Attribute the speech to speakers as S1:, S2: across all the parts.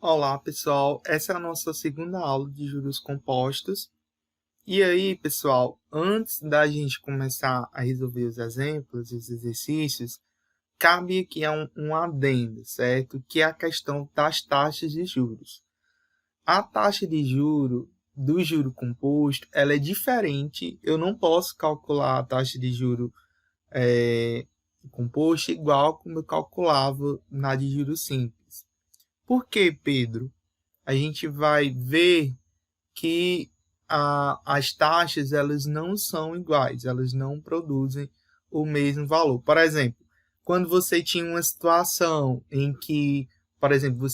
S1: Olá, pessoal. Essa é a nossa segunda aula de juros compostos. E aí, pessoal, antes da gente começar a resolver os exemplos e os exercícios, cabe aqui um adendo, certo? Que é a questão das taxas de juros. A taxa de juro do juro composto, ela é diferente. Eu não posso calcular a taxa de juro composto igual como eu calculava na de juros simples. Por quê, Pedro? A gente vai ver que as taxas elas não são iguais, elas não produzem o mesmo valor. Por exemplo, quando você tinha uma situação em que, por exemplo,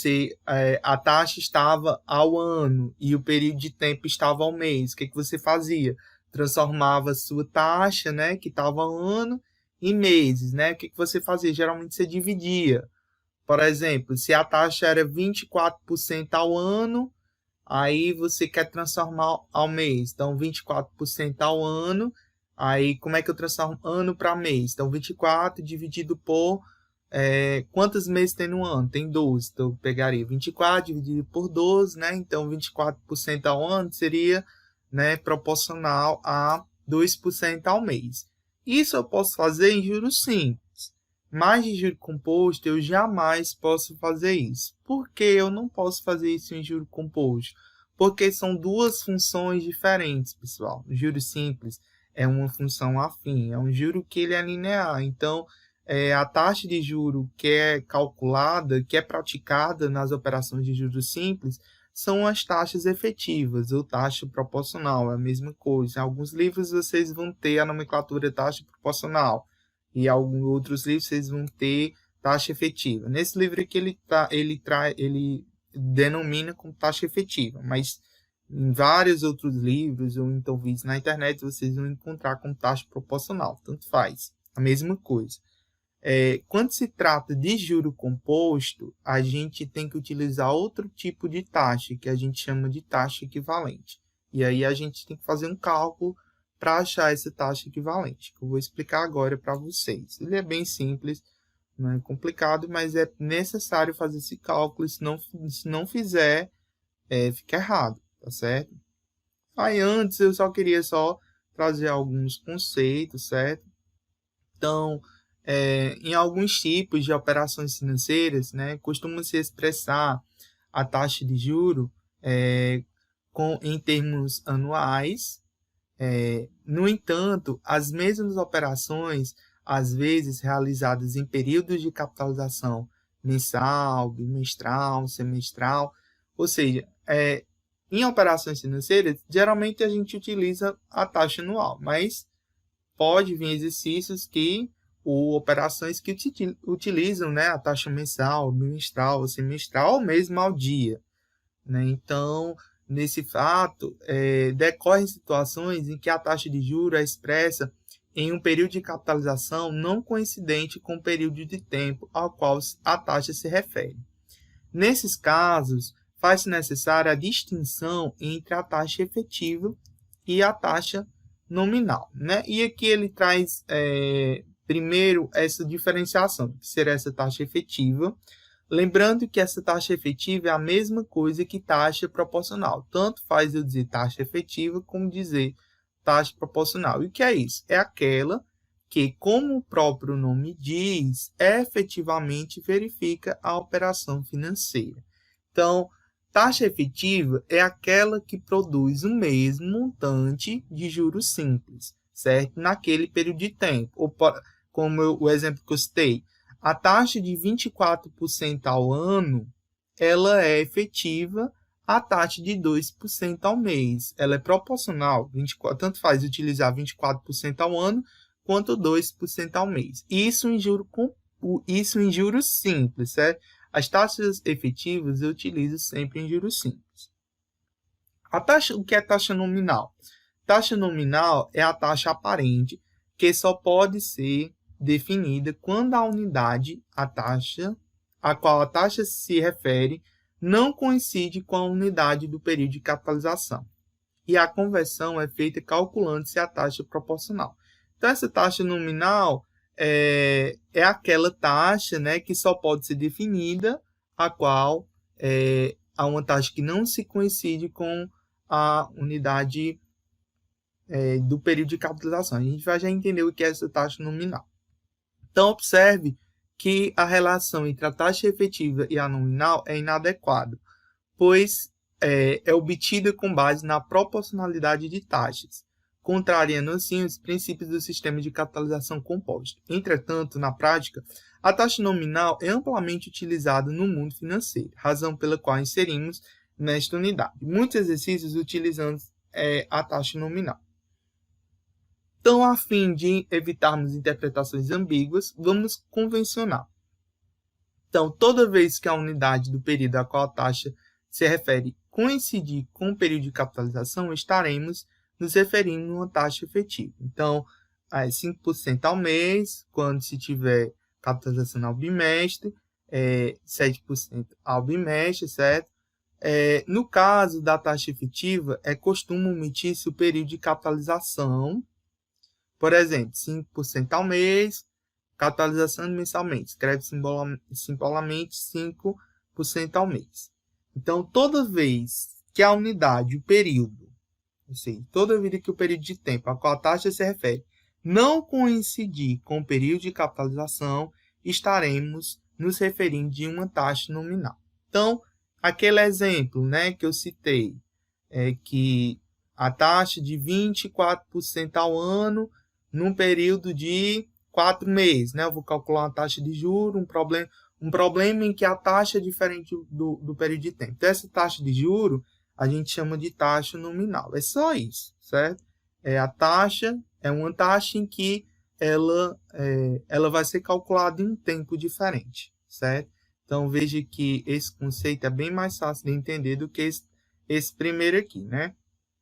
S1: a taxa estava ao ano e o período de tempo estava ao mês, o que você fazia? Transformava a sua taxa, né, que estava ao ano, em meses, né? O que você fazia? Geralmente você dividia. Por exemplo, se a taxa era 24% ao ano, aí você quer transformar ao mês. Então, 24% ao ano. Aí, como é que eu transformo ano para mês? Então, 24 dividido por... quantos meses tem no ano? Tem 12. Então, eu pegaria 24 dividido por 12, né? Então, 24% ao ano seria, né, proporcional a 2% ao mês. Isso eu posso fazer em juros simples. Mas de juro composto, eu jamais posso fazer isso. Por que eu não posso fazer isso em juro composto? Porque são duas funções diferentes, pessoal. O juro simples é uma função afim, é um juro que ele é linear. Então, a taxa de juro que é calculada, que é praticada nas operações de juros simples, são as taxas efetivas ou taxa proporcional, é a mesma coisa. Em alguns livros vocês vão ter a nomenclatura taxa proporcional e em alguns outros livros vocês vão ter taxa efetiva. Nesse livro aqui ele denomina como taxa efetiva, mas em vários outros livros ou então vídeos na internet vocês vão encontrar como taxa proporcional, tanto faz, a mesma coisa. Quando se trata de juro composto, a gente tem que utilizar outro tipo de taxa, que a gente chama de taxa equivalente. E aí a gente tem que fazer um cálculo para achar essa taxa equivalente, que eu vou explicar agora para vocês. Ele é bem simples, não é complicado, mas é necessário fazer esse cálculo, se não fizer, fica errado, tá certo? Aí antes eu só queria trazer alguns conceitos, certo? Então, em alguns tipos de operações financeiras, né, costuma-se expressar a taxa de juro em termos anuais. No entanto, as mesmas operações, às vezes realizadas em períodos de capitalização mensal, bimestral, semestral, ou seja, em operações financeiras, geralmente a gente utiliza a taxa anual, mas pode vir exercícios ou operações que utilizam, né, a taxa mensal, bimestral, semestral, ou mesmo ao dia, né? Então, nesse fato, decorrem situações em que a taxa de juros é expressa em um período de capitalização não coincidente com o período de tempo ao qual a taxa se refere. Nesses casos, faz-se necessária a distinção entre a taxa efetiva e a taxa nominal, né? E aqui ele traz primeiro essa diferenciação, que será essa taxa efetiva. Lembrando que essa taxa efetiva é a mesma coisa que taxa proporcional. Tanto faz eu dizer taxa efetiva como dizer taxa proporcional. E o que é isso? É aquela que, como o próprio nome diz, efetivamente verifica a operação financeira. Então, taxa efetiva é aquela que produz o mesmo montante de juros simples, certo? Naquele período de tempo. Ou, como o exemplo que eu citei, a taxa de 24% ao ano, ela é efetiva à taxa de 2% ao mês. Ela é proporcional, tanto faz utilizar 24% ao ano quanto 2% ao mês. Isso em juros simples, certo? As taxas efetivas eu utilizo sempre em juros simples. O que é taxa nominal? Taxa nominal é a taxa aparente, que só pode ser definida quando a unidade, a taxa, a qual a taxa se refere, não coincide com a unidade do período de capitalização. E a conversão é feita calculando-se a taxa proporcional. Então, essa taxa nominal é aquela taxa, né, que só pode ser definida a qual há uma taxa que não se coincide com a unidade do período de capitalização. A gente vai já entender o que é essa taxa nominal. Então, observe que a relação entre a taxa efetiva e a nominal é inadequada, pois é obtida com base na proporcionalidade de taxas, contrariando assim os princípios do sistema de capitalização composta. Entretanto, na prática, a taxa nominal é amplamente utilizada no mundo financeiro, razão pela qual inserimos nesta unidade muitos exercícios utilizando a taxa nominal. Então, a fim de evitarmos interpretações ambíguas, vamos convencionar. Então, toda vez que a unidade do período a qual a taxa se refere coincidir com o período de capitalização, estaremos nos referindo a uma taxa efetiva. Então, 5% ao mês, quando se tiver capitalização ao bimestre, 7% ao bimestre, certo? No caso da taxa efetiva, é costume omitir-se o período de capitalização. Por exemplo, 5% ao mês, capitalização mensalmente. Escreve simbolamente 5% ao mês. Então, toda vez que a unidade, o período, ou seja, toda vez que o período de tempo a qual a taxa se refere não coincidir com o período de capitalização, estaremos nos referindo de uma taxa nominal. Então, aquele exemplo, né, que eu citei, é que a taxa de 24% ao ano num período de 4 meses, né? Eu vou calcular uma taxa de juros, um problema em que a taxa é diferente do período de tempo. Então, essa taxa de juros a gente chama de taxa nominal. É só isso, certo? A taxa é uma taxa em que ela vai ser calculada em um tempo diferente, certo? Então, veja que esse conceito é bem mais fácil de entender do que esse primeiro aqui, né?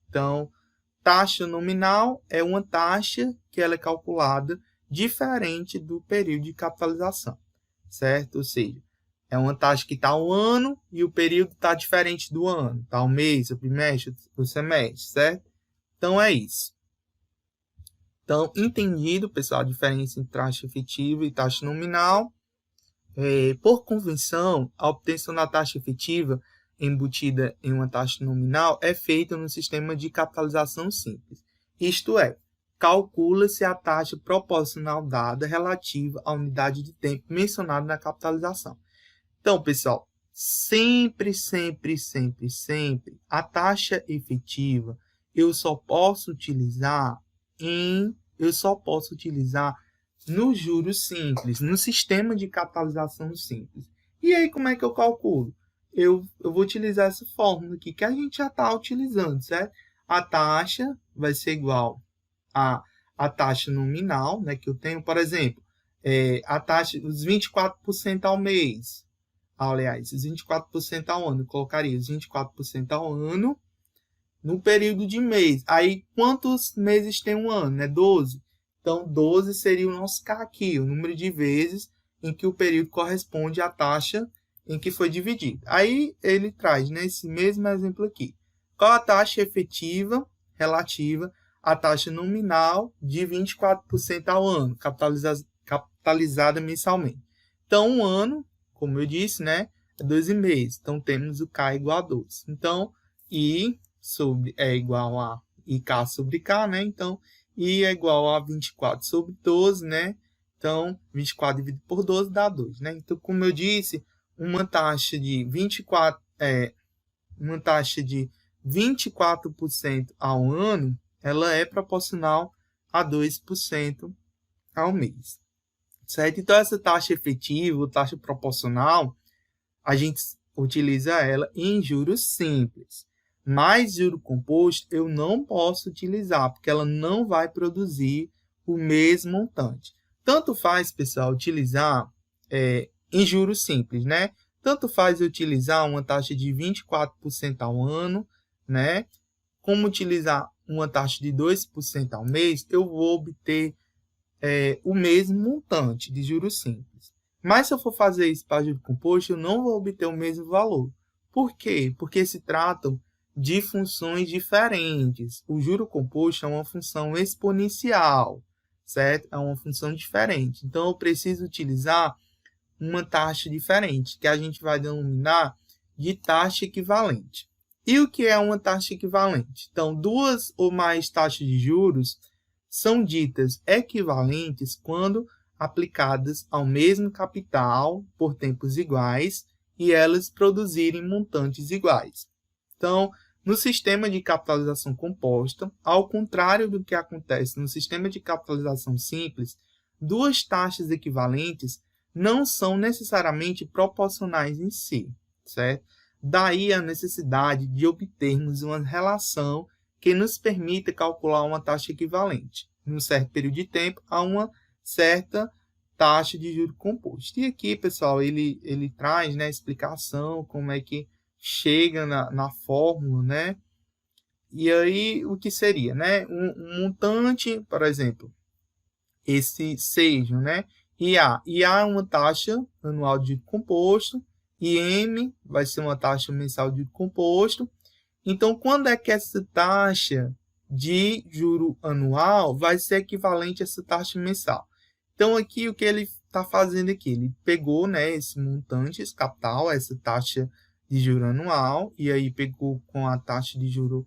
S1: Então, taxa nominal é uma taxa que ela é calculada diferente do período de capitalização, certo? Ou seja, é uma taxa que está ao ano e o período está diferente do ano. Está ao mês, o bimestre, o semestre, certo? Então, é isso. Então, entendido, pessoal, a diferença entre taxa efetiva e taxa nominal. Por convenção, a obtenção da taxa efetiva embutida em uma taxa nominal é feita no sistema de capitalização simples. Isto é, calcula-se a taxa proporcional dada relativa à unidade de tempo mencionada na capitalização. Então, pessoal, sempre, a taxa efetiva eu só posso utilizar no juros simples, no sistema de capitalização simples. E aí, como é que eu calculo? Eu vou utilizar essa fórmula aqui que a gente já está utilizando, certo? A taxa vai ser igual a taxa nominal, né, que eu tenho, por exemplo, a taxa, os 24% ao mês. Aliás, os 24% ao ano, eu colocaria os 24% ao ano no período de mês. Aí, quantos meses tem um ano? É 12. Então, 12 seria o nosso K aqui, o número de vezes em que o período corresponde à taxa em que foi dividido. Aí, ele traz, né, esse mesmo exemplo aqui. Qual a taxa efetiva relativa à taxa nominal de 24% ao ano, capitalizada mensalmente? Então, um ano, como eu disse, né, é 12 meses. Então, temos o K igual a 12. Então, I é igual a IK sobre K, né? Então, I é igual a 24 sobre 12, né? Então, 24 dividido por 12 dá 2, né? Então, como eu disse, uma taxa de 24% ao ano, ela é proporcional a 2% ao mês, certo? Então, essa taxa efetiva, taxa proporcional, a gente utiliza ela em juros simples. Mas juro composto eu não posso utilizar, porque ela não vai produzir o mesmo montante. Tanto faz, pessoal, utilizar em juros simples, né? Tanto faz eu utilizar uma taxa de 24% ao ano, né? Como utilizar uma taxa de 2% ao mês, eu vou obter o mesmo montante de juros simples. Mas se eu for fazer isso para juro composto, eu não vou obter o mesmo valor. Por quê? Porque se tratam de funções diferentes. O juro composto é uma função exponencial, certo? É uma função diferente. Então, eu preciso utilizar uma taxa diferente, que a gente vai denominar de taxa equivalente. E o que é uma taxa equivalente? Então, duas ou mais taxas de juros são ditas equivalentes quando aplicadas ao mesmo capital por tempos iguais e elas produzirem montantes iguais. Então, no sistema de capitalização composta, ao contrário do que acontece no sistema de capitalização simples, duas taxas equivalentes não são necessariamente proporcionais em si, certo? Daí a necessidade de obtermos uma relação que nos permita calcular uma taxa equivalente, num certo período de tempo, a uma certa taxa de juro composto. E aqui, pessoal, ele traz, né, a explicação, como é que chega na fórmula, né? E aí, o que seria, né? Um montante, por exemplo, esse seja, né? IA. IA é uma taxa anual de juro composto, e M vai ser uma taxa mensal de juro composto. Então, quando é que essa taxa de juro anual vai ser equivalente a essa taxa mensal? Então, aqui o que ele está fazendo aqui? Ele pegou, né, esse montante, esse capital, essa taxa de juro anual, e aí pegou com a taxa de juro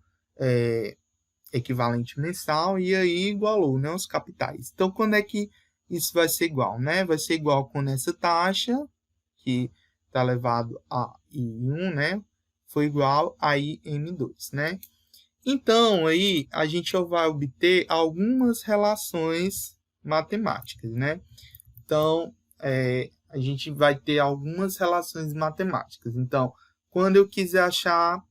S1: equivalente mensal, e aí igualou, né, os capitais. Então, quando é que isso vai ser igual, né? Vai ser igual quando essa taxa, que está elevado a I1, né, foi igual a IM2, né? Então, aí a gente vai obter algumas relações matemáticas, né? Então, a gente vai ter algumas relações matemáticas. Então, quando eu quiser achar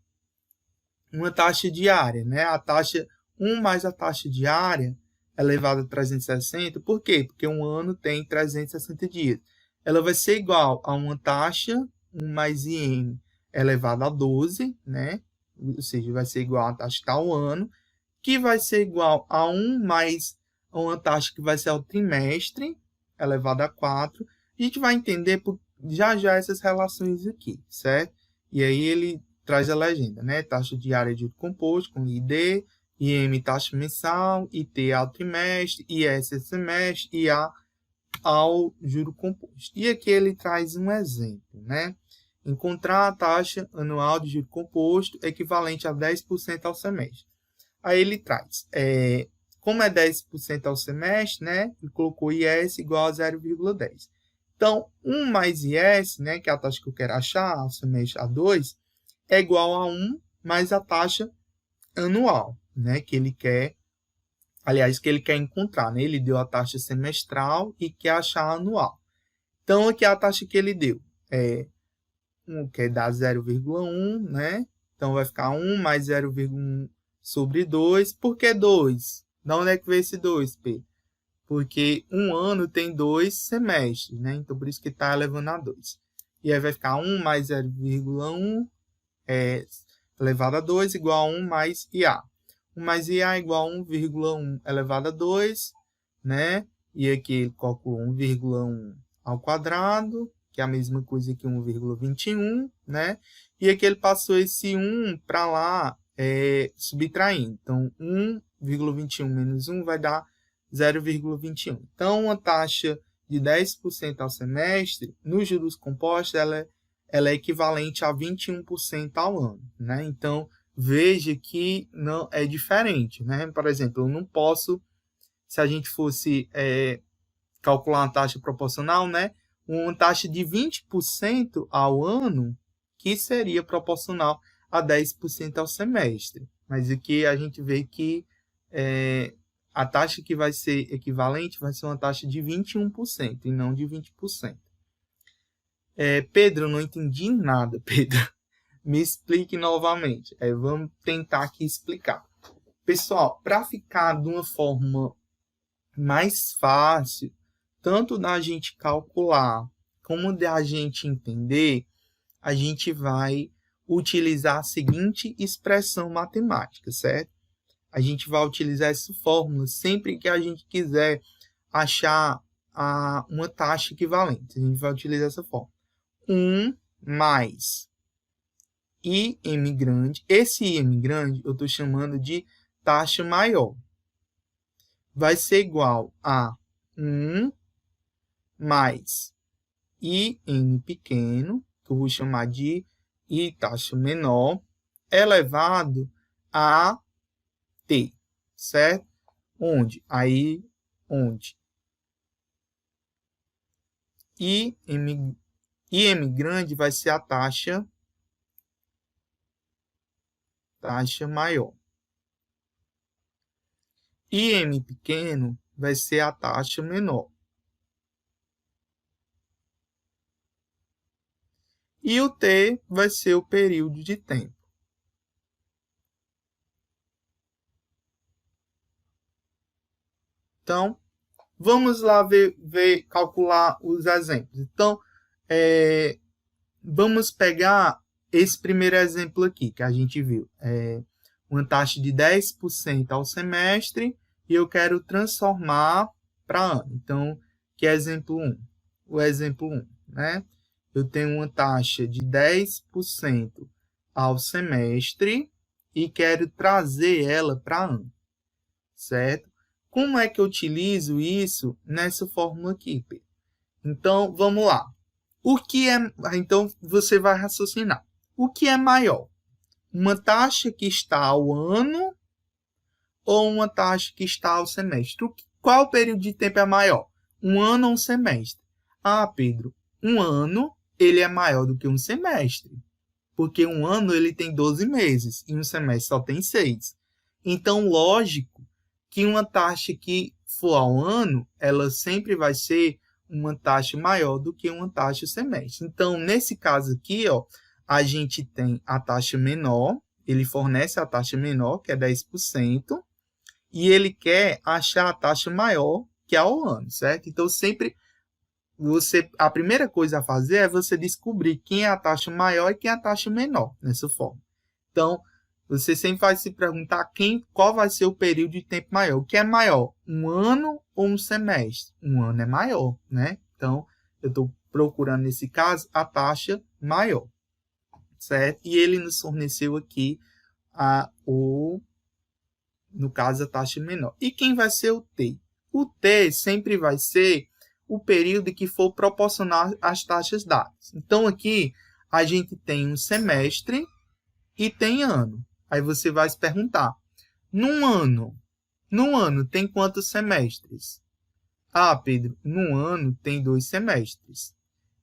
S1: uma taxa diária, né? A taxa 1 mais a taxa diária elevada a 360, por quê? Porque um ano tem 360 dias. Ela vai ser igual a uma taxa 1 mais IM elevado a 12, né? Ou seja, vai ser igual a taxa tal ano, que vai ser igual a 1 mais uma taxa que vai ser ao trimestre, elevado a 4. A gente vai entender já essas relações aqui, certo? E aí ele traz a legenda, né? Taxa diária de juro composto com ID, IM taxa mensal, IT ao trimestre, IS semestre, IA ao juro composto. E aqui ele traz um exemplo, né? Encontrar a taxa anual de juro composto equivalente a 10% ao semestre. Aí ele traz, como é 10% ao semestre, né? Ele colocou IS igual a 0,10. Então, 1 mais IS, né, que é a taxa que eu quero achar, ao semestre A2, é igual a 1 mais a taxa anual, né, que ele quer encontrar, né? Ele deu a taxa semestral e quer achar a anual. Então, aqui é a taxa que ele deu, que dá 0,1, né? Então, vai ficar 1 mais 0,1 sobre 2. Por que 2? De onde é que veio esse 2, P? Porque um ano tem 2 semestres, né? Então, por isso que está elevando a 2. E aí vai ficar 1 mais 0,1 elevado a 2 igual a 1 mais IA. 1 mais IA é igual a 1,1 elevado a 2, né? E aqui ele calculou 1,1 ao quadrado, que é a mesma coisa que 1,21, né? E aqui ele passou esse 1 para lá, subtraindo. Então, 1,21 menos 1 vai dar 0,21. Então, uma taxa de 10% ao semestre, nos juros compostos, ela é equivalente a 21% ao ano, né? Então, veja que não é diferente, né? Por exemplo, eu não posso, se a gente fosse calcular uma taxa proporcional, né? Uma taxa de 20% ao ano, que seria proporcional a 10% ao semestre. Mas aqui a gente vê que a taxa que vai ser equivalente vai ser uma taxa de 21% e não de 20%. Pedro, eu não entendi nada, Pedro. Me explique novamente. Vamos tentar aqui explicar. Pessoal, para ficar de uma forma mais fácil, tanto da gente calcular como da gente entender, a gente vai utilizar a seguinte expressão matemática, certo? A gente vai utilizar essa fórmula sempre que a gente quiser achar uma taxa equivalente. A gente vai utilizar essa fórmula. 1 mais IM grande. Esse IM grande eu estou chamando de taxa maior. Vai ser igual a 1 mais IM pequeno, que eu vou chamar de e taxa menor elevado a T, certo? Onde IM grande vai ser a taxa maior. IM pequeno vai ser a taxa menor. E o T vai ser o período de tempo. Então, vamos lá calcular os exemplos. Então, vamos pegar esse primeiro exemplo aqui que a gente viu. Uma taxa de 10% ao semestre e eu quero transformar para ano. Então, que é exemplo 1? O exemplo 1, né? Eu tenho uma taxa de 10% ao semestre e quero trazer ela para ano, certo? Como é que eu utilizo isso nessa fórmula aqui, Pedro? Então, vamos lá. Então, você vai raciocinar. O que é maior? Uma taxa que está ao ano ou uma taxa que está ao semestre? Qual período de tempo é maior? Um ano ou um semestre? Ah, Pedro, um ano ele é maior do que um semestre. Porque um ano ele tem 12 meses e um semestre só tem 6. Então, lógico que uma taxa que for ao ano, ela sempre vai ser uma taxa maior do que uma taxa semestre. Então, nesse caso aqui, ó, a gente tem a taxa menor, ele fornece a taxa menor, que é 10%, e ele quer achar a taxa maior, que é ao ano, certo? Então, sempre a primeira coisa a fazer é você descobrir quem é a taxa maior e quem é a taxa menor, nessa forma. Então, você sempre vai se perguntar qual vai ser o período de tempo maior. O que é maior? Um ano ou um semestre? Um ano é maior, né? Então, eu estou procurando, nesse caso, a taxa maior, certo? E ele nos forneceu aqui, no caso, a taxa menor. E quem vai ser o T? O T sempre vai ser o período que for proporcional às taxas dadas. Então, aqui, a gente tem um semestre e tem ano. Aí você vai se perguntar, num ano tem quantos semestres? Ah, Pedro, num ano tem 2 semestres.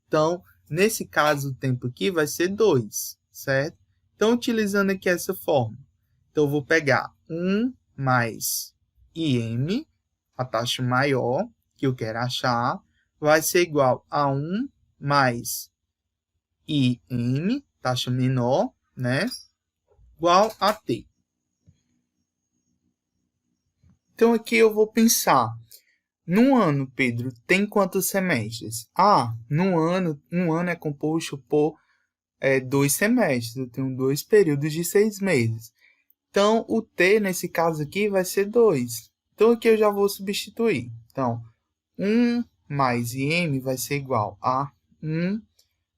S1: Então, nesse caso, o tempo aqui vai ser 2, certo? Então, utilizando aqui essa forma, então eu vou pegar 1 mais IM, a taxa maior que eu quero achar, vai ser igual a 1 mais IM, taxa menor, né? Igual a T. Então, aqui eu vou pensar, num ano, Pedro, tem quantos semestres? Ah, um ano é composto por 2 semestres, eu tenho 2 períodos de 6 meses. Então, o T, nesse caso aqui, vai ser 2. Então, aqui eu já vou substituir. Então, 1 mais IM vai ser igual a 1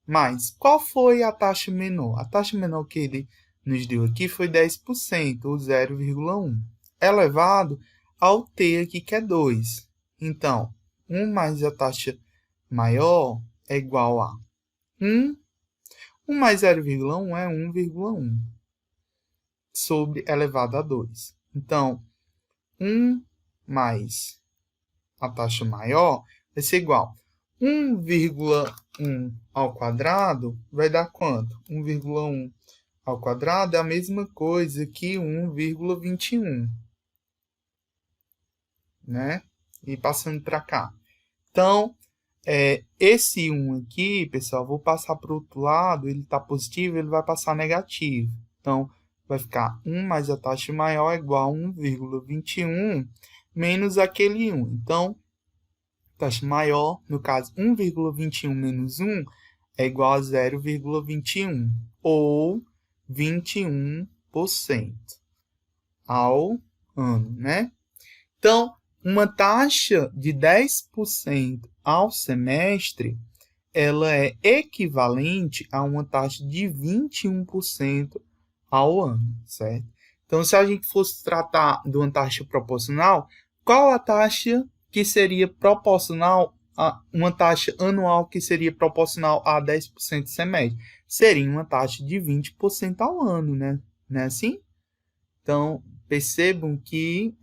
S1: mais... Qual foi a taxa menor? A taxa menor que ele nos deu aqui foi 10%, ou 0,1, elevado ao T aqui, que é 2. Então, 1 mais a taxa maior é igual a 1. 1 mais 0,1 é 1,1 sobre elevado a 2. Então, 1 mais a taxa maior vai ser igual a 1,1 ao quadrado vai dar quanto? 1,1 ao quadrado é a mesma coisa que 1,21, né? E passando para cá. Então, esse 1 aqui, pessoal, vou passar para o outro lado, ele está positivo, ele vai passar negativo. Então, vai ficar 1 mais a taxa maior é igual a 1,21 menos aquele 1. Então, taxa maior, no caso, 1,21 menos 1 é igual a 0,21, ou 21% ao ano, né? Então, uma taxa de 10% ao semestre, ela é equivalente a uma taxa de 21% ao ano, certo? Então, se a gente fosse tratar de uma taxa proporcional, qual a taxa que seria proporcional uma taxa anual que seria proporcional a 10% do semestre. Seria uma taxa de 20% ao ano, né? Não é assim? Então, percebam que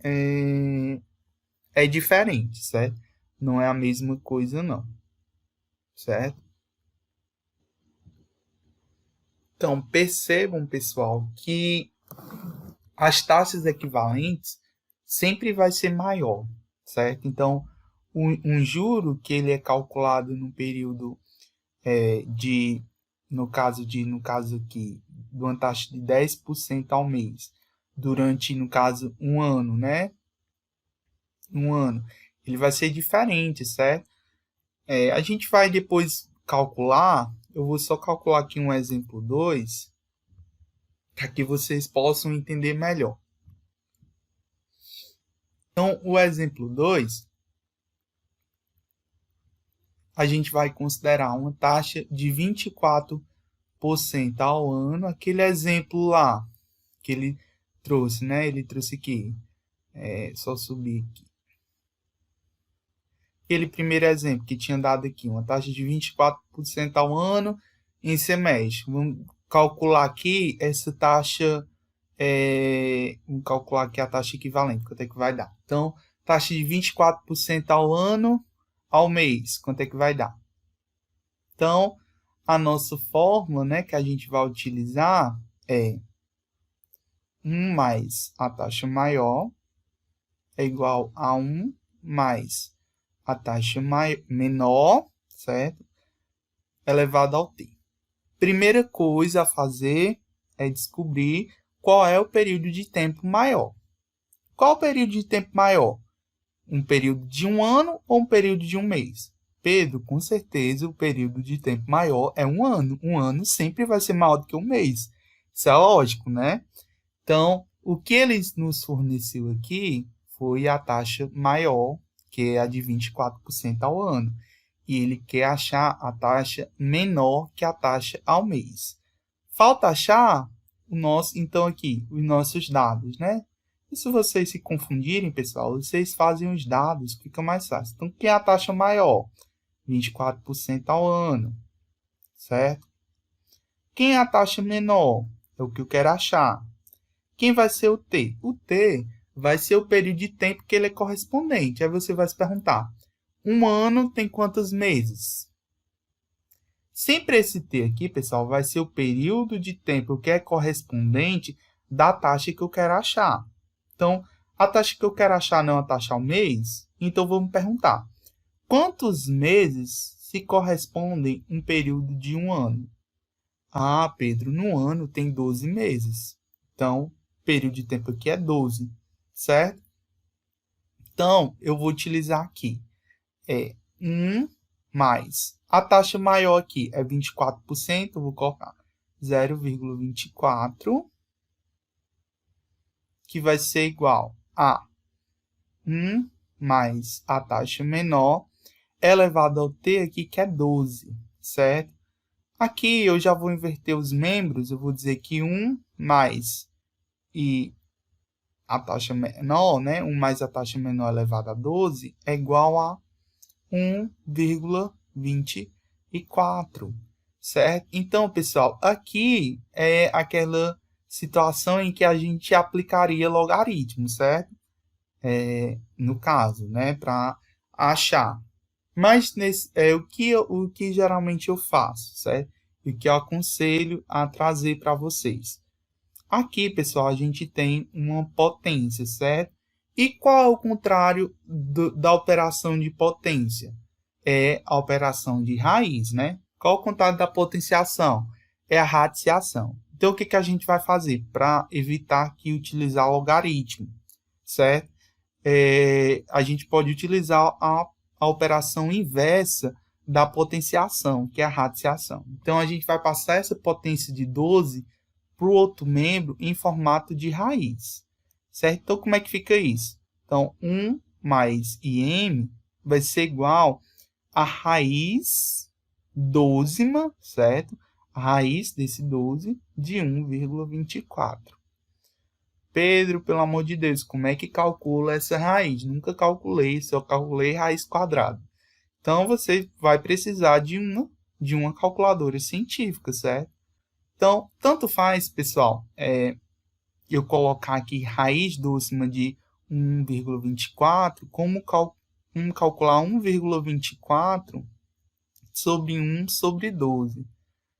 S1: é diferente, certo? Não é a mesma coisa, não. Certo? Então, percebam, pessoal, que as taxas equivalentes sempre vai ser maior, certo? Então, um juro que ele é calculado no período no caso aqui, de uma taxa de 10% ao mês, durante, no caso, um ano, né? Um ano, ele vai ser diferente, certo? A gente vai depois calcular, eu vou só calcular aqui um exemplo 2, para que vocês possam entender melhor. Então, o exemplo 2, a gente vai considerar uma taxa de 24% ao ano, aquele exemplo lá que ele trouxe, né? Ele trouxe aqui, só subir aqui. Aquele primeiro exemplo que tinha dado aqui, uma taxa de 24% ao ano em semestre. Vamos calcular aqui essa taxa, vamos calcular aqui a taxa equivalente, quanto é que vai dar. Então, taxa de 24% ao ano ao mês, quanto é que vai dar? Então, a nossa fórmula, né, que a gente vai utilizar é 1 mais a taxa maior é igual a 1 mais a taxa menor, certo? Elevado ao t. Primeira coisa a fazer é descobrir qual é o período de tempo maior. Qual o período de tempo maior? Um período de um ano ou um período de um mês? Pedro, com certeza o período de tempo maior é um ano. Um ano sempre vai ser maior do que um mês. Isso é lógico, né? Então, o que ele nos forneceu aqui foi a taxa maior, que é a de 24% ao ano. E ele quer achar a taxa menor que a taxa ao mês. Falta achar então aqui, os nossos dados, né? E se vocês se confundirem, pessoal, vocês fazem os dados, fica mais fácil. Então, quem é a taxa maior? 24% ao ano, certo? Quem é a taxa menor? É o que eu quero achar. Quem vai ser o T? O T vai ser o período de tempo que ele é correspondente. Aí você vai se perguntar, um ano tem quantos meses? Sempre esse T aqui, pessoal, vai ser o período de tempo que é correspondente da taxa que eu quero achar. Então, a taxa que eu quero achar não é a taxa ao mês, então vamos perguntar, quantos meses se correspondem um período de um ano? Ah, Pedro, no ano tem 12 meses. Então, o período de tempo aqui é 12, certo? Então, eu vou utilizar aqui 1 mais. A taxa maior aqui é 24%, eu vou colocar 0,24, que vai ser igual a 1 mais a taxa menor, elevado ao t aqui, que é 12, certo? Aqui eu já vou inverter os membros, eu vou dizer que 1 mais e a taxa menor, né? 1 mais a taxa menor elevada a 12 é igual a 1,24, certo? Então, pessoal, aqui é aquela situação em que a gente aplicaria logaritmo, certo? No caso, né? Para achar. Mas o que geralmente eu faço, certo? E o que eu aconselho a trazer para vocês. Aqui, pessoal, a gente tem uma potência, certo? E qual é o contrário da operação de potência? É a operação de raiz, né? Qual é o contrário da potenciação? É a radiciação. Então, o que a gente vai fazer para evitar que utilizar logaritmo, certo? A gente pode utilizar a operação inversa da potenciação, que é a radiciação. Então, a gente vai passar essa potência de 12 para o outro membro em formato de raiz, certo? Então, como é que fica isso? Então, 1 mais IM vai ser igual a raiz dozima, certo? A raiz desse 12 de 1,24. Pedro, pelo amor de Deus, como é que calcula essa raiz? Nunca calculei, só calculei raiz quadrada. Então, você vai precisar de uma calculadora científica, certo? Então, tanto faz, pessoal, eu colocar aqui raiz dúcima de 1,24, como calcular 1,24 sobre 1 sobre 12,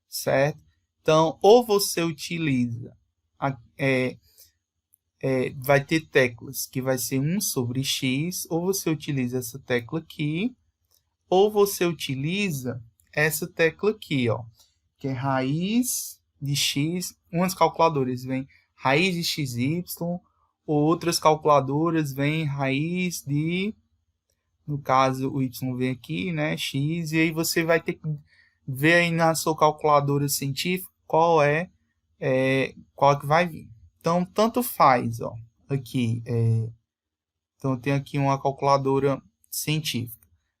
S1: certo? Então, ou você utiliza, vai ter teclas que vai ser 1 sobre x, ou você utiliza essa tecla aqui, ou você utiliza essa tecla aqui, ó, que é raiz de x. Umas calculadoras vêm raiz de xy, outras calculadoras vêm raiz de, no caso, o y vem aqui, né, x, e aí você vai ter que ver aí na sua calculadora científica qual que vai vir. Então, tanto faz, ó, aqui, então eu tenho aqui uma calculadora científica.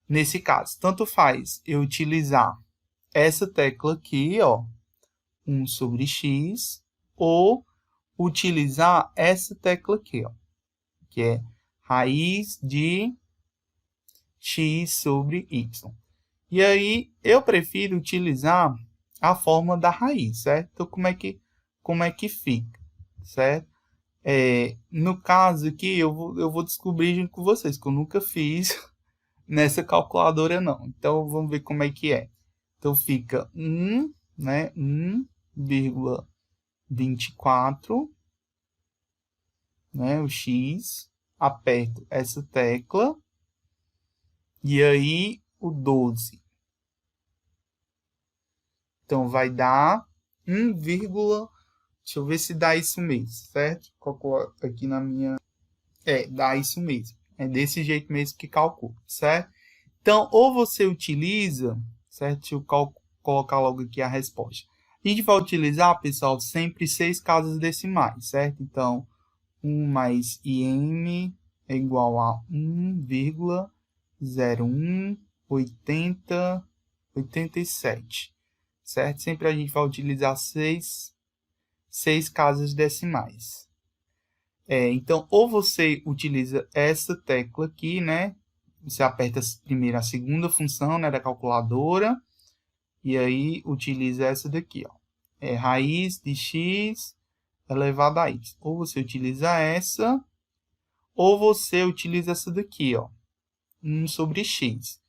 S1: Nesse caso, tanto faz eu utilizar essa tecla aqui, ó, 1 sobre x, ou utilizar essa tecla aqui, ó, que é raiz de x sobre y. E aí, eu prefiro utilizar a forma da raiz, certo? Então, como é que fica, certo? No caso aqui, eu vou descobrir junto com vocês, que eu nunca fiz nessa calculadora, não. Então, vamos ver como é que é. Então, fica 1, né, 1,24, né, o x, aperto essa tecla, e aí o 12. Então, vai dar 1, deixa eu ver se dá isso mesmo, certo? Coloco aqui na minha... dá isso mesmo. É desse jeito mesmo que calcula, certo? Então, ou você utiliza, certo? Deixa eu colocar logo aqui a resposta. A gente vai utilizar, pessoal, sempre 6 casas decimais, certo? Então, 1 mais IM é igual a 1,018087, certo? Sempre a gente vai utilizar 6 casas decimais. Então, ou você utiliza essa tecla aqui, né? Você aperta primeiro a segunda função, né, da calculadora, e aí utiliza essa daqui, ó. Raiz de x elevado a y. Ou você utiliza essa, ou você utiliza essa daqui, ó, 1 sobre x,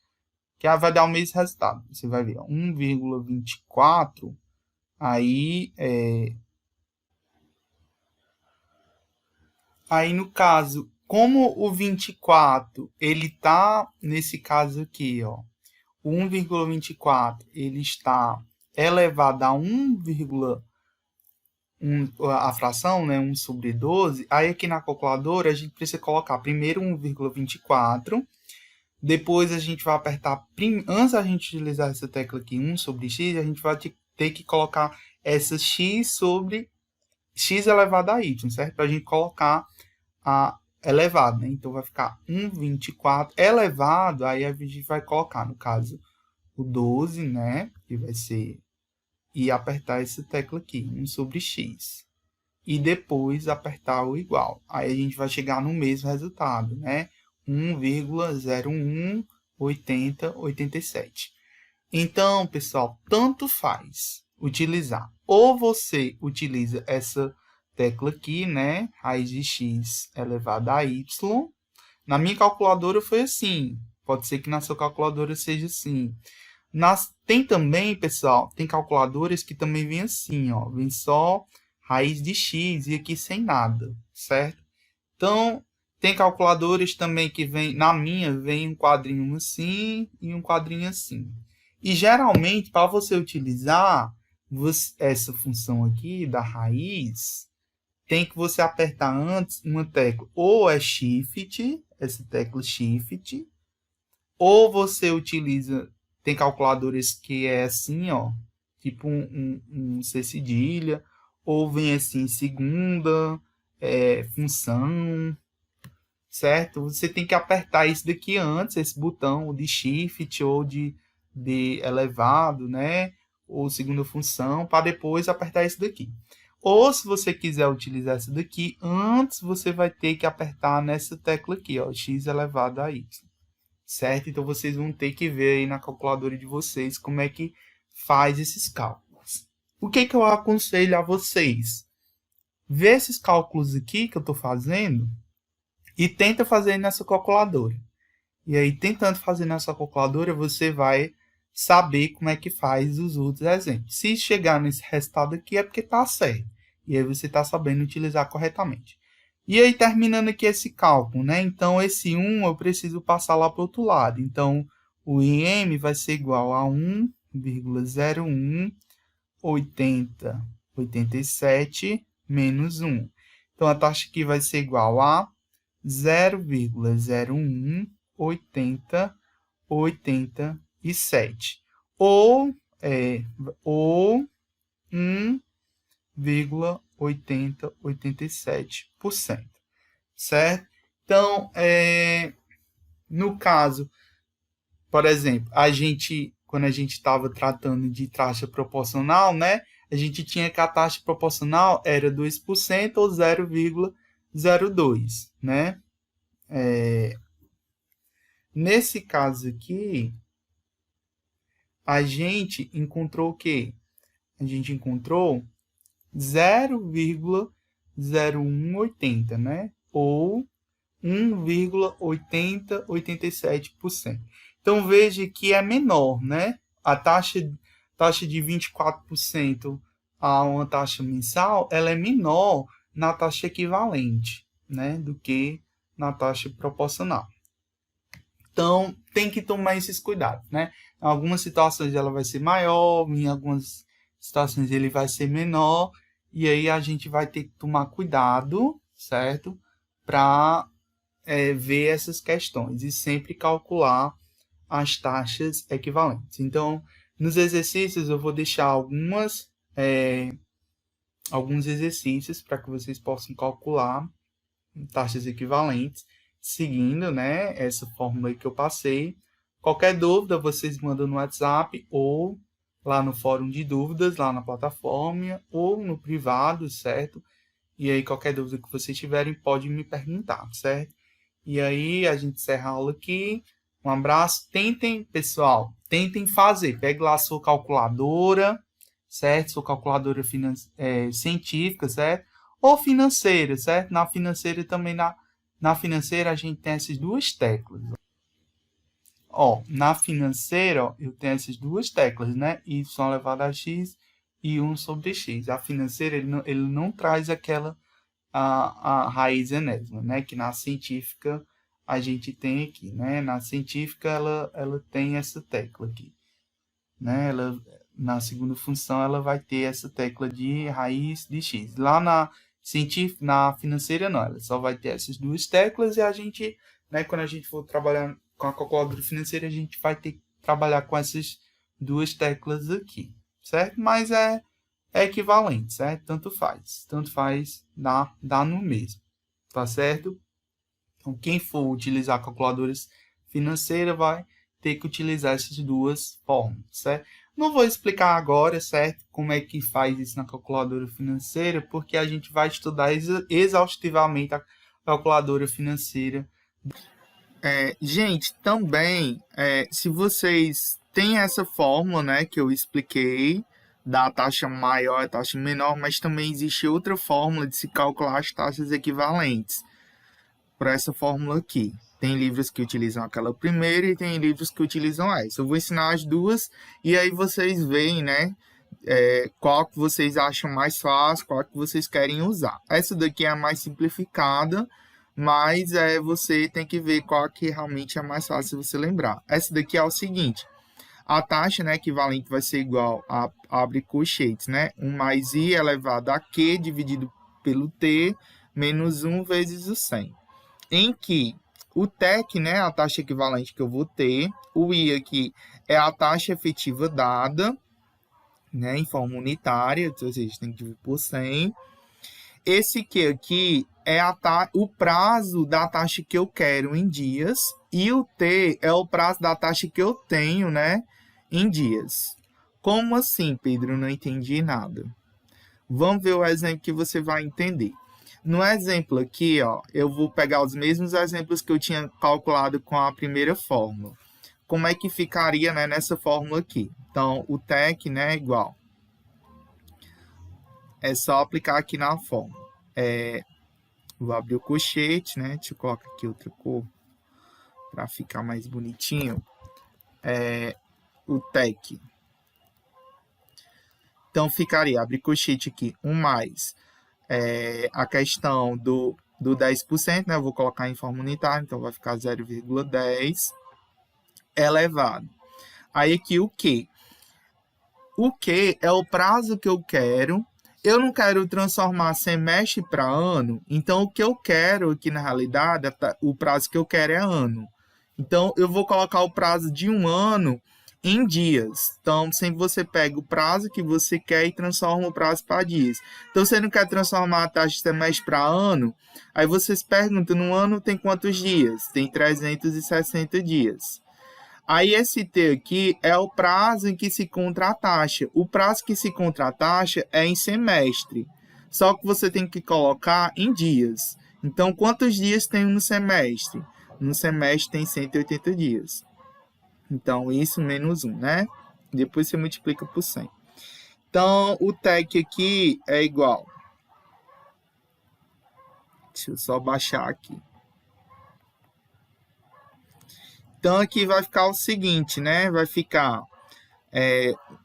S1: que vai dar o mesmo resultado. Você vai ver, ó, 1,24, aí no caso, como o 24, ele tá nesse caso aqui, ó, o 1,24, ele está elevado a 1,1, a fração, né, 1 sobre 12, aí aqui na calculadora a gente precisa colocar primeiro 1,24, depois a gente vai apertar, antes a gente utilizar essa tecla aqui, 1 sobre x, a gente vai ter que colocar essa x sobre x elevado a y, certo? Para a gente colocar a elevado, né? Então, vai ficar 1,24 elevado, aí a gente vai colocar, no caso, o 12, né? Que vai ser, e apertar essa tecla aqui, 1 sobre x. E depois apertar o igual. Aí a gente vai chegar no mesmo resultado, né? 1,018087. Então, pessoal, tanto faz utilizar. Ou você utiliza essa tecla aqui, né? Raiz de x elevado a y. Na minha calculadora foi assim. Pode ser que na sua calculadora seja assim. Tem também, pessoal, tem calculadoras que também vem assim, ó. Vem só raiz de x e aqui sem nada, certo? Então, tem calculadoras também que vem, na minha, vem um quadrinho assim e um quadrinho assim. E geralmente, para você utilizar essa função aqui da raiz, tem que você apertar antes uma tecla, ou é Shift, essa tecla Shift, ou você utiliza, tem calculadoras que é assim, ó, tipo um C cedilha, ou vem assim, segunda função, certo? Você tem que apertar isso daqui antes, esse botão de Shift ou de elevado, né? Ou segunda função, para depois apertar isso daqui. Ou se você quiser utilizar essa daqui, antes você vai ter que apertar nessa tecla aqui, ó, x elevado a y, certo? Então, vocês vão ter que ver aí na calculadora de vocês como é que faz esses cálculos. O que eu aconselho a vocês? Vê esses cálculos aqui que eu estou fazendo e tenta fazer nessa calculadora. E aí, tentando fazer nessa calculadora, você vai saber como é que faz os outros exemplos. Se chegar nesse resultado aqui, é porque está certo. E aí, você está sabendo utilizar corretamente. E aí, terminando aqui esse cálculo, né? Então, esse 1 eu preciso passar lá para o outro lado. Então, o IM vai ser igual a 1,018087 menos 1. Então, a taxa aqui vai ser igual a 0,018087 ou 1,8087%, certo? Então, no caso, por exemplo, quando a gente estava tratando de taxa proporcional, né, a gente tinha que a taxa proporcional era 2% ou 0,02, né? Nesse caso aqui, a gente encontrou o quê? A gente encontrou 0,0180, né? Ou 1,8087%. Então, veja que é menor, né? A taxa de 24% a uma taxa mensal, ela é menor na taxa equivalente, né? Do que na taxa proporcional. Então, tem que tomar esses cuidados, né? Em algumas situações ela vai ser maior, em algumas situações ele vai ser menor, e aí a gente vai ter que tomar cuidado, certo? Para ver essas questões e sempre calcular as taxas equivalentes. Então, nos exercícios eu vou deixar alguns exercícios para que vocês possam calcular taxas equivalentes, seguindo, né, essa fórmula aí que eu passei. Qualquer dúvida, vocês mandam no WhatsApp ou lá no fórum de dúvidas, lá na plataforma, ou no privado, certo? E aí, qualquer dúvida que vocês tiverem, pode me perguntar, certo? E aí, a gente encerra a aula aqui. Um abraço. Pessoal, tentem fazer. Pegue lá a sua calculadora, certo? Sua calculadora científica, certo? Ou financeira, certo? Na financeira também, na financeira a gente tem essas duas teclas. Ó, na financeira, ó, eu tenho essas duas teclas, né? Y elevado a x e 1 sobre x. A financeira, ele não traz a raiz enésima, né? Que na científica a gente tem aqui, né? Na científica, ela tem essa tecla aqui, né? Na segunda função, ela vai ter essa tecla de raiz de x. Lá na financeira, não. Ela só vai ter essas duas teclas e a gente, né, quando a gente for trabalhar com a calculadora financeira, a gente vai ter que trabalhar com essas duas teclas aqui, certo? Mas é equivalente, certo? Tanto faz, dá no mesmo, tá certo? Então, quem for utilizar calculadoras financeiras vai ter que utilizar essas duas formas, certo? Não vou explicar agora, certo, como é que faz isso na calculadora financeira, porque a gente vai estudar exaustivamente a calculadora financeira. Gente, também, se vocês têm essa fórmula, né, que eu expliquei, da taxa maior e taxa menor, mas também existe outra fórmula de se calcular as taxas equivalentes para essa fórmula aqui. Tem livros que utilizam aquela primeira e tem livros que utilizam essa. Eu vou ensinar as duas e aí vocês veem, né, qual que vocês acham mais fácil, qual que vocês querem usar. Essa daqui é a mais simplificada, mas você tem que ver qual que realmente é mais fácil você lembrar. Essa daqui é o seguinte: a taxa, né, equivalente vai ser igual a, abre colchetes, né, 1 mais i elevado a q dividido pelo t menos 1 vezes o 100. Em que o TEC, né, a taxa equivalente que eu vou ter, o I aqui é a taxa efetiva dada, né, em forma unitária, ou seja, tem que dividir por 100. Esse Q aqui é o prazo da taxa que eu quero em dias, e o T é o prazo da taxa que eu tenho, né, em dias. Como assim, Pedro? Não entendi nada. Vamos ver o exemplo que você vai entender. No exemplo aqui, ó, eu vou pegar os mesmos exemplos que eu tinha calculado com a primeira fórmula. Como é que ficaria, né, nessa fórmula aqui? Então, o TEC, né, é igual. É só aplicar aqui na fórmula. Vou abrir o colchete, né? Deixa eu colocar aqui outra cor para ficar mais bonitinho. O TEC. Então, ficaria, abre colchete aqui, 1 mais a questão do 10%, né? Eu vou colocar em forma unitária, então vai ficar 0,10 elevado. Aí aqui o Q. O Q é o prazo que eu quero. Eu não quero transformar semestre para ano, então o que eu quero aqui na realidade, o prazo que eu quero é ano. Então eu vou colocar o prazo de um ano em dias. Então sempre você pega o prazo que você quer e transforma o prazo para dias. Então você não quer transformar a taxa de semestre para ano, aí vocês perguntam, no ano tem quantos dias? Tem 360 dias. Aí esse T aqui é o prazo em que se encontra a taxa. O prazo que se encontra a taxa é em semestre. Só que você tem que colocar em dias. Então, quantos dias tem no semestre? No semestre tem 180 dias. Então, isso menos 1, né? Depois você multiplica por 100. Então, o TEC aqui é igual. Deixa eu só baixar aqui. Então, aqui vai ficar o seguinte, né? Vai ficar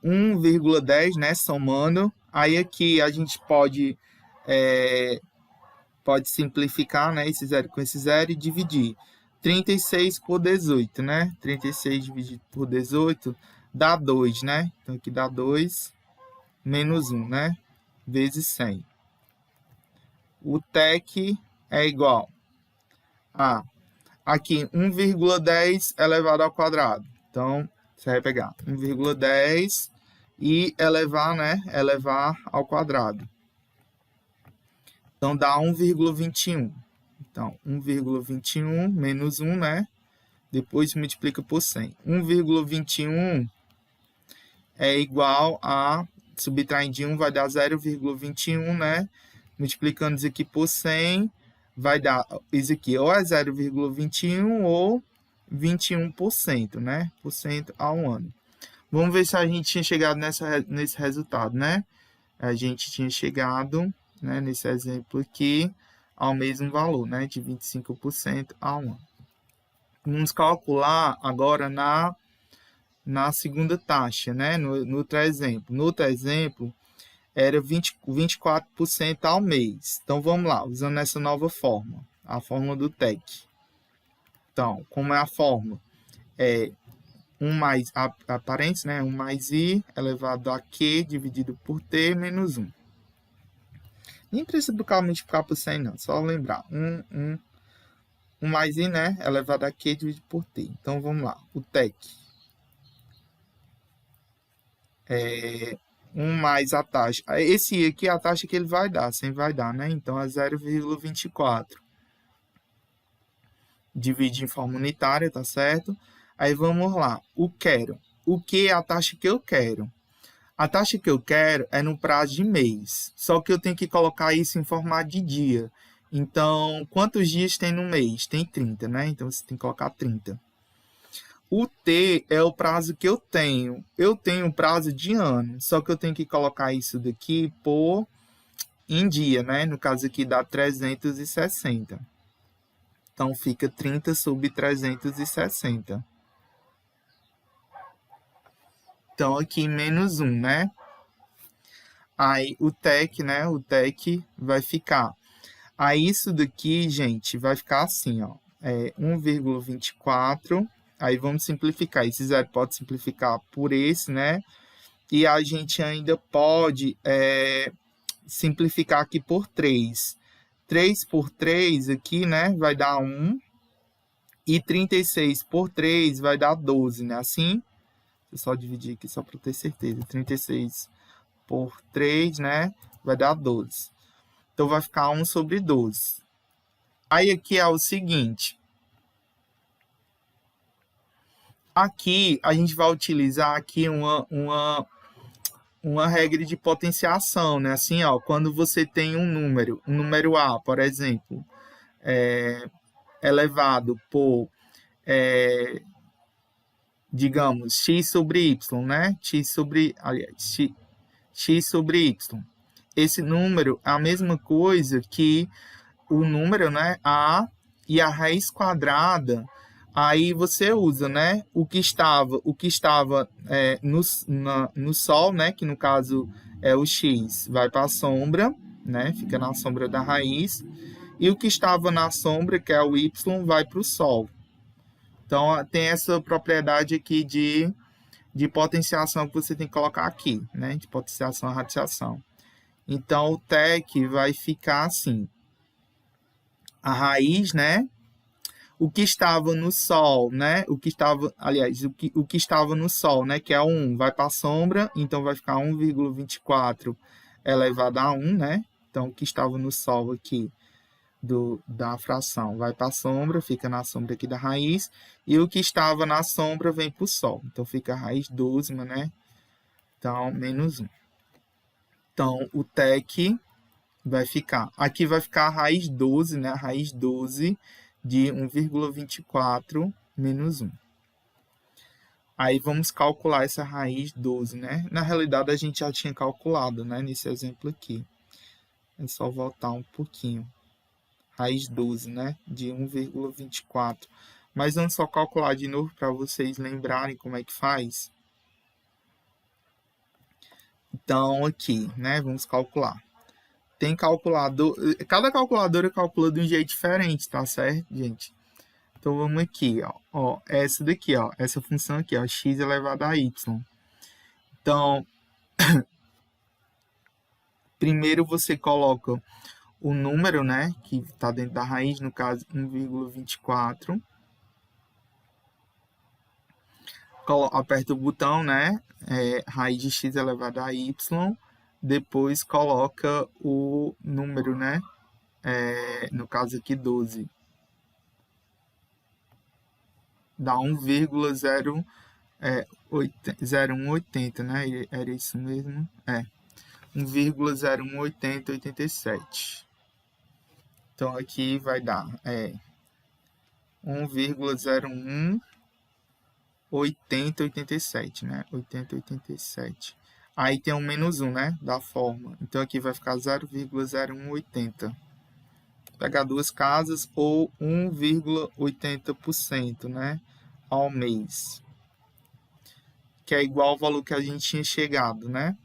S1: 1,10, né? Somando. Aí aqui a gente pode simplificar, né? Esse zero com esse zero e dividir. 36 por 18, né? 36 dividido por 18 dá 2, né? Então, aqui dá 2 menos 1, né? Vezes 100. O TEC é igual a... Aqui, 1,10 elevado ao quadrado. Então, você vai pegar 1,10 e elevar, né? Elevar ao quadrado. Então, dá 1,21. Então, 1,21 menos 1, né? Depois multiplica por 100. 1,21 é igual a... Subtraindo de 1 vai dar 0,21, né? Multiplicando isso aqui por 100, vai dar isso aqui, ou é 0,21 ou 21%, né? Por cento ao ano. Vamos ver se a gente tinha chegado nesse resultado, né? A gente tinha chegado, né, nesse exemplo aqui, ao mesmo valor, né? De 25% ao ano. Vamos calcular agora na segunda taxa, né? No outro exemplo. No outro exemplo, era 24% ao mês. Então, vamos lá, usando essa nova fórmula, a fórmula do TEC. Então, como é a fórmula? É 1 mais a parênteses, né? 1 mais I elevado a Q dividido por T menos 1. Nem precisa multiplicar por 100, não. Só lembrar. 1 mais I, né? Elevado a Q dividido por T. Então, vamos lá. O TEC. 1 mais a taxa. Esse aqui é a taxa que ele vai dar, sem vai dar, né? Então, é 0,24. Divide em forma unitária, tá certo? Aí, vamos lá. O quero. O que é a taxa que eu quero? A taxa que eu quero é no prazo de mês. Só que eu tenho que colocar isso em formato de dia. Então, quantos dias tem no mês? Tem 30, né? Então, você tem que colocar 30. O T é o prazo que eu tenho. Eu tenho um prazo de ano, só que eu tenho que colocar isso daqui em dia, né? No caso aqui dá 360. Então, fica 30 sobre 360. Então, aqui menos 1, né? Aí, o TEC, né? O TEC vai ficar. Aí, isso daqui, gente, vai ficar assim, ó. 1,24. Aí vamos simplificar. Esse zero pode simplificar por esse, né? E a gente ainda pode simplificar aqui por 3. 3 por 3 aqui, né? Vai dar 1. E 36 por 3 vai dar 12, né? Assim, eu só dividir aqui só para ter certeza. 36 por 3, né? Vai dar 12. Então, vai ficar 1 sobre 12. Aí, aqui é o seguinte. Aqui, a gente vai utilizar aqui uma uma regra de potenciação, né? Assim, ó, quando você tem um número A, por exemplo, elevado por, digamos, x sobre y, né? X sobre y. Esse número é a mesma coisa que o número, né, A e a raiz quadrada. Aí você usa, né, o que estava no sol, né, que no caso é o x, vai para a sombra, né, fica na sombra da raiz, e o que estava na sombra, que é o y, vai para o sol. Então tem essa propriedade aqui de potenciação que você tem que colocar aqui, né, de potenciação e radiação. Então o TEC vai ficar assim: a raiz, né? O que estava no sol, né? O que estava no sol, né? Que é 1, vai para a sombra, então vai ficar 1,24 elevado a 1, né? Então, o que estava no sol aqui da fração vai para a sombra, fica na sombra aqui da raiz, e o que estava na sombra vem para o sol. Então, fica a raiz 12, né? Então, menos 1. Então, o TEC vai ficar, aqui vai ficar a raiz 12, né? A raiz 12 de 1,24 menos 1. Aí vamos calcular essa raiz 12, né? Na realidade, a gente já tinha calculado, né? Nesse exemplo aqui. É só voltar um pouquinho. Raiz 12, né? De 1,24. Mas vamos só calcular de novo para vocês lembrarem como é que faz. Então, aqui, né? Vamos calcular. Tem calculador, cada calculadora calcula de um jeito diferente, tá certo, gente? Então vamos aqui, ó, essa daqui, ó, essa função aqui, ó, x elevado a y. Então, primeiro você coloca o número, né, que está dentro da raiz, no caso 1,24. Aperta o botão, né, raiz de x elevado a y. Depois coloca o número, né? No caso aqui, 12. Dá 1,0180, né? Era isso mesmo? 1,018087. Então, aqui vai dar 1,018087, né? 8087. Aí tem um menos 1, né? Da forma. Então, aqui vai ficar 0,0180. Pegar duas casas ou 1,80%, né? Ao mês. Que é igual ao valor que a gente tinha chegado, né?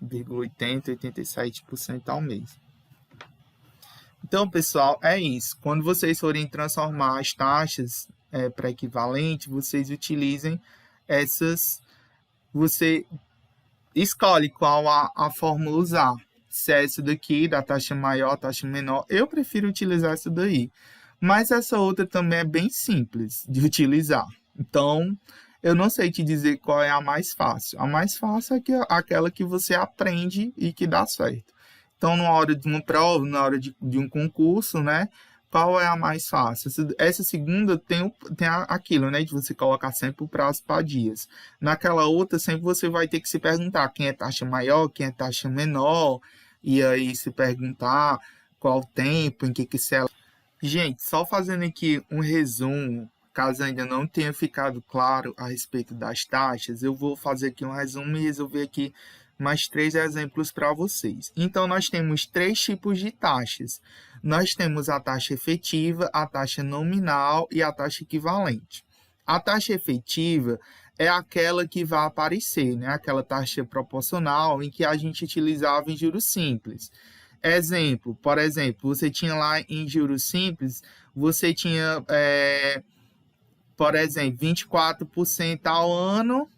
S1: 0,8087% ao mês. Então, pessoal, é isso. Quando vocês forem transformar as taxas para equivalente, vocês utilizem essas. Você escolhe qual a fórmula usar. Se é essa daqui, da taxa maior, taxa menor. Eu prefiro utilizar essa daí. Mas essa outra também é bem simples de utilizar. Então, eu não sei te dizer qual é a mais fácil. A mais fácil é aquela que você aprende e que dá certo. Então, na hora de uma prova, na hora de um concurso, né? Qual é a mais fácil? Essa segunda tem aquilo, né? De você colocar sempre o prazo para dias. Naquela outra, sempre você vai ter que se perguntar quem é taxa maior, quem é taxa menor. E aí se perguntar qual o tempo, em que se ela... Gente, só fazendo aqui um resumo, caso ainda não tenha ficado claro a respeito das taxas, eu vou fazer aqui um resumo e resolver aqui mais 3 exemplos para vocês. Então, nós temos 3 tipos de taxas. Nós temos a taxa efetiva, a taxa nominal e a taxa equivalente. A taxa efetiva é aquela que vai aparecer, né? Aquela taxa proporcional em que a gente utilizava em juros simples. Por exemplo, você tinha lá em juros simples, você tinha, por exemplo, 24% ao ano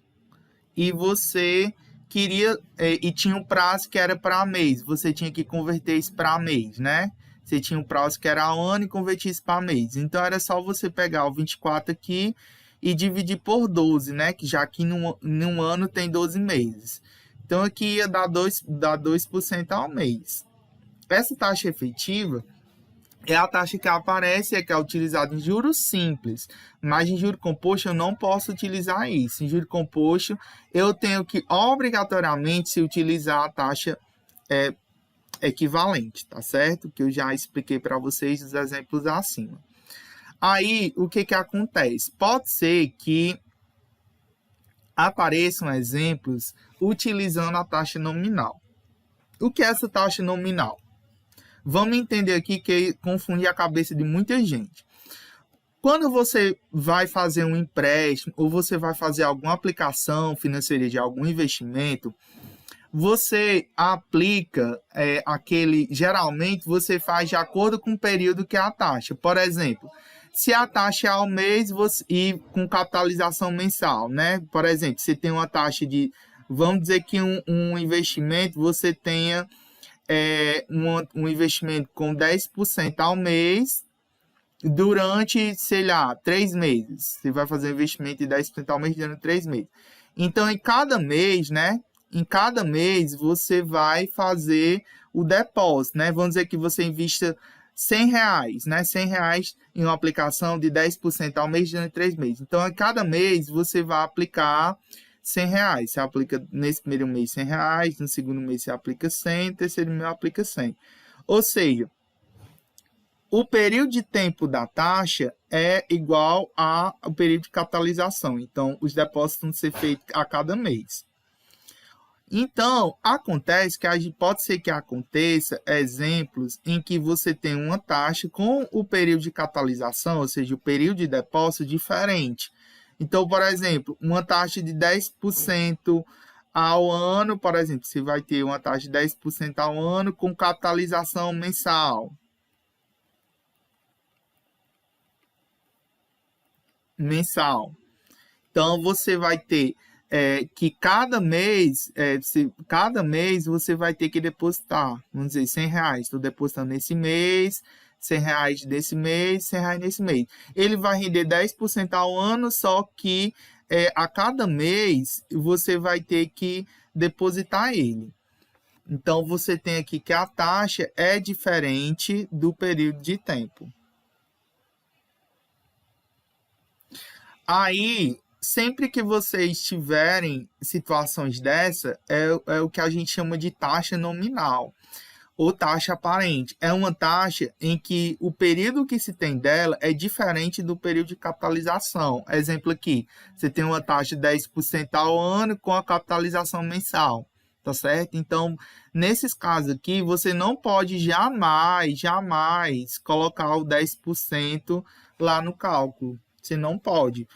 S1: e você queria, e tinha um prazo que era para mês, você tinha que converter isso para mês, né? Você tinha um prazo que era ao ano e convertir isso para mês. Então, era só você pegar o 24 aqui e dividir por 12, né? Que já aqui num ano tem 12 meses. Então, aqui ia dar 2% ao mês. Essa taxa efetiva é a taxa que aparece, que é utilizada em juros simples, mas em juro composto eu não posso utilizar isso. Em juro composto eu tenho que obrigatoriamente se utilizar a taxa equivalente, tá certo? Que eu já expliquei para vocês os exemplos acima. Aí, o que acontece? Pode ser que apareçam exemplos utilizando a taxa nominal. O que é essa taxa nominal? Vamos entender aqui que confunde a cabeça de muita gente. Quando você vai fazer um empréstimo ou você vai fazer alguma aplicação financeira de algum investimento, você aplica geralmente você faz de acordo com o período que é a taxa. Por exemplo, se a taxa é ao mês e com capitalização mensal, né? Por exemplo, você tem uma taxa de, vamos dizer que um investimento, você tenha um investimento com 10% ao mês durante, sei lá, 3 meses. Você vai fazer um investimento de 10% ao mês durante 3 meses. Então, em cada mês, né? Em cada mês, você vai fazer o depósito, né? Vamos dizer que você invista R$100, né? R$100 em uma aplicação de 10% ao mês durante 3 meses. Então, a cada mês, você vai aplicar R$100. Você aplica nesse primeiro mês R$100, no segundo mês você aplica 100, no terceiro mês aplica 100. Ou seja, o período de tempo da taxa é igual ao período de capitalização. Então, os depósitos vão ser feitos a cada mês. Então, acontece que pode ser que aconteça exemplos em que você tem uma taxa com o período de capitalização, ou seja, o período de depósito diferente. Então, por exemplo, uma taxa de 10% ao ano, por exemplo, você vai ter uma taxa de 10% ao ano com capitalização mensal. Então, você vai ter que cada mês você vai ter que depositar, vamos dizer, R$100. Estou depositando nesse mês, R$100 desse mês, R$100 nesse mês. Ele vai render 10% ao ano, só que a cada mês você vai ter que depositar ele. Então, você tem aqui que a taxa é diferente do período de tempo. Aí, sempre que vocês tiverem situações dessa, é o que a gente chama de taxa nominal ou taxa aparente. É uma taxa em que o período que se tem dela é diferente do período de capitalização. Exemplo aqui, você tem uma taxa de 10% ao ano com a capitalização mensal, tá certo? Então, nesses casos aqui, você não pode jamais colocar o 10% lá no cálculo. Você não pode.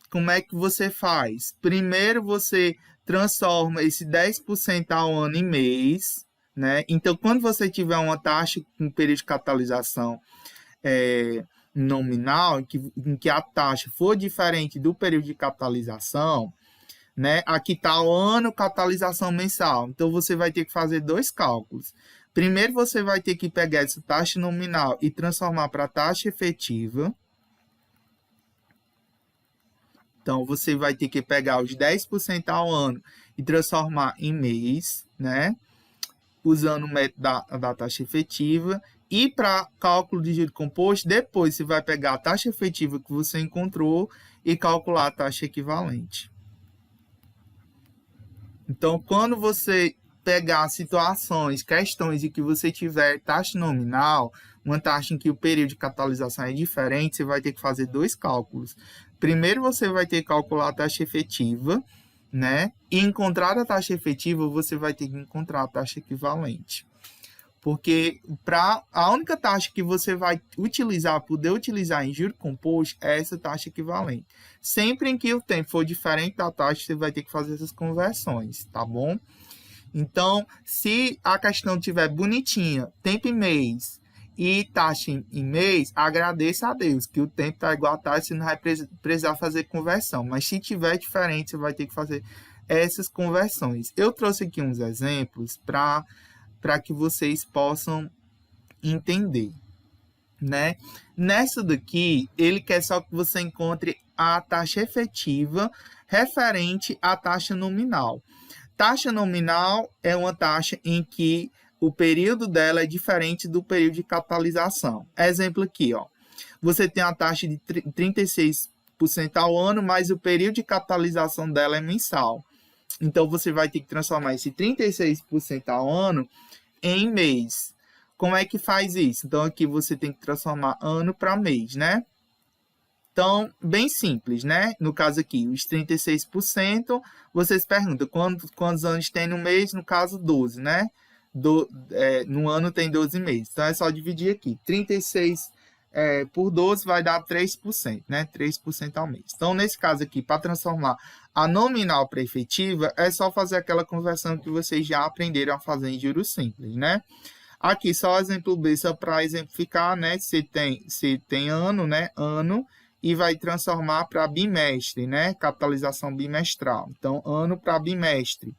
S1: Como é que você faz? Primeiro você transforma esse 10% ao ano em mês, né? Então, quando você tiver uma taxa com período de capitalização nominal, em que a taxa for diferente do período de capitalização, né? Aqui está o ano, capitalização mensal. Então, você vai ter que fazer 2 cálculos. Primeiro, você vai ter que pegar essa taxa nominal e transformar para a taxa efetiva. Então, você vai ter que pegar os 10% ao ano e transformar em mês, né? Usando o método da taxa efetiva. E para cálculo de juro composto, depois você vai pegar a taxa efetiva que você encontrou e calcular a taxa equivalente. Então, quando você pegar situações, questões em que você tiver taxa nominal, uma taxa em que o período de capitalização é diferente, você vai ter que fazer 2 cálculos. Primeiro, você vai ter que calcular a taxa efetiva, né? E encontrar a taxa efetiva, você vai ter que encontrar a taxa equivalente. Porque a única taxa que você vai poder utilizar em juro composto é essa taxa equivalente. Sempre em que o tempo for diferente da taxa, você vai ter que fazer essas conversões, tá bom? Então, se a questão estiver bonitinha, tempo em mês e taxa em mês, agradeça a Deus, que o tempo está igual a taxa, você não vai precisar fazer conversão. Mas se tiver diferente, você vai ter que fazer essas conversões. Eu trouxe aqui uns exemplos para que vocês possam entender, né? Nessa daqui, ele quer só que você encontre a taxa efetiva referente à taxa nominal. Taxa nominal é uma taxa em que o período dela é diferente do período de capitalização. Exemplo aqui, ó. Você tem a taxa de 36% ao ano, mas o período de capitalização dela é mensal. Então, você vai ter que transformar esse 36% ao ano em mês. Como é que faz isso? Então, aqui você tem que transformar ano para mês, né? Então, bem simples, né? No caso aqui, os 36%, vocês perguntam quantos anos tem no mês? No caso, 12, né? No ano tem 12 meses. Então, é só dividir aqui. 36 por 12 vai dar 3%, né? 3% ao mês. Então, nesse caso aqui, para transformar a nominal para efetiva, é só fazer aquela conversão que vocês já aprenderam a fazer em juros simples, né? Aqui, só o exemplo B, só para exemplificar, né? Se tem ano, né? Ano, e vai transformar para bimestre, né? Capitalização bimestral. Então, ano para bimestre.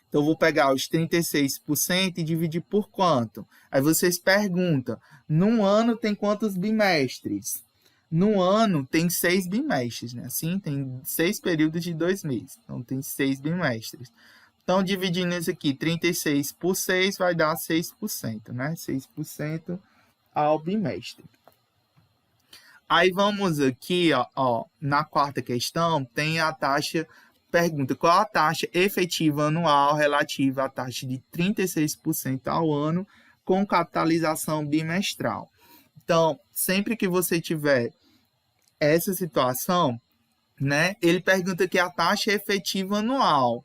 S1: Então, eu vou pegar os 36% e dividir por quanto? Aí vocês perguntam, num ano tem quantos bimestres? No ano tem 6 bimestres, né? Assim, tem 6 períodos de 2 meses. Então, tem 6 bimestres. Então, dividindo isso aqui, 36 por 6 vai dar 6%, né? 6% ao bimestre. Aí vamos aqui, ó, na quarta questão, tem a taxa, pergunta qual a taxa efetiva anual relativa à taxa de 36% ao ano com capitalização bimestral. Então, sempre que você tiver essa situação, né, ele pergunta aqui a taxa efetiva anual.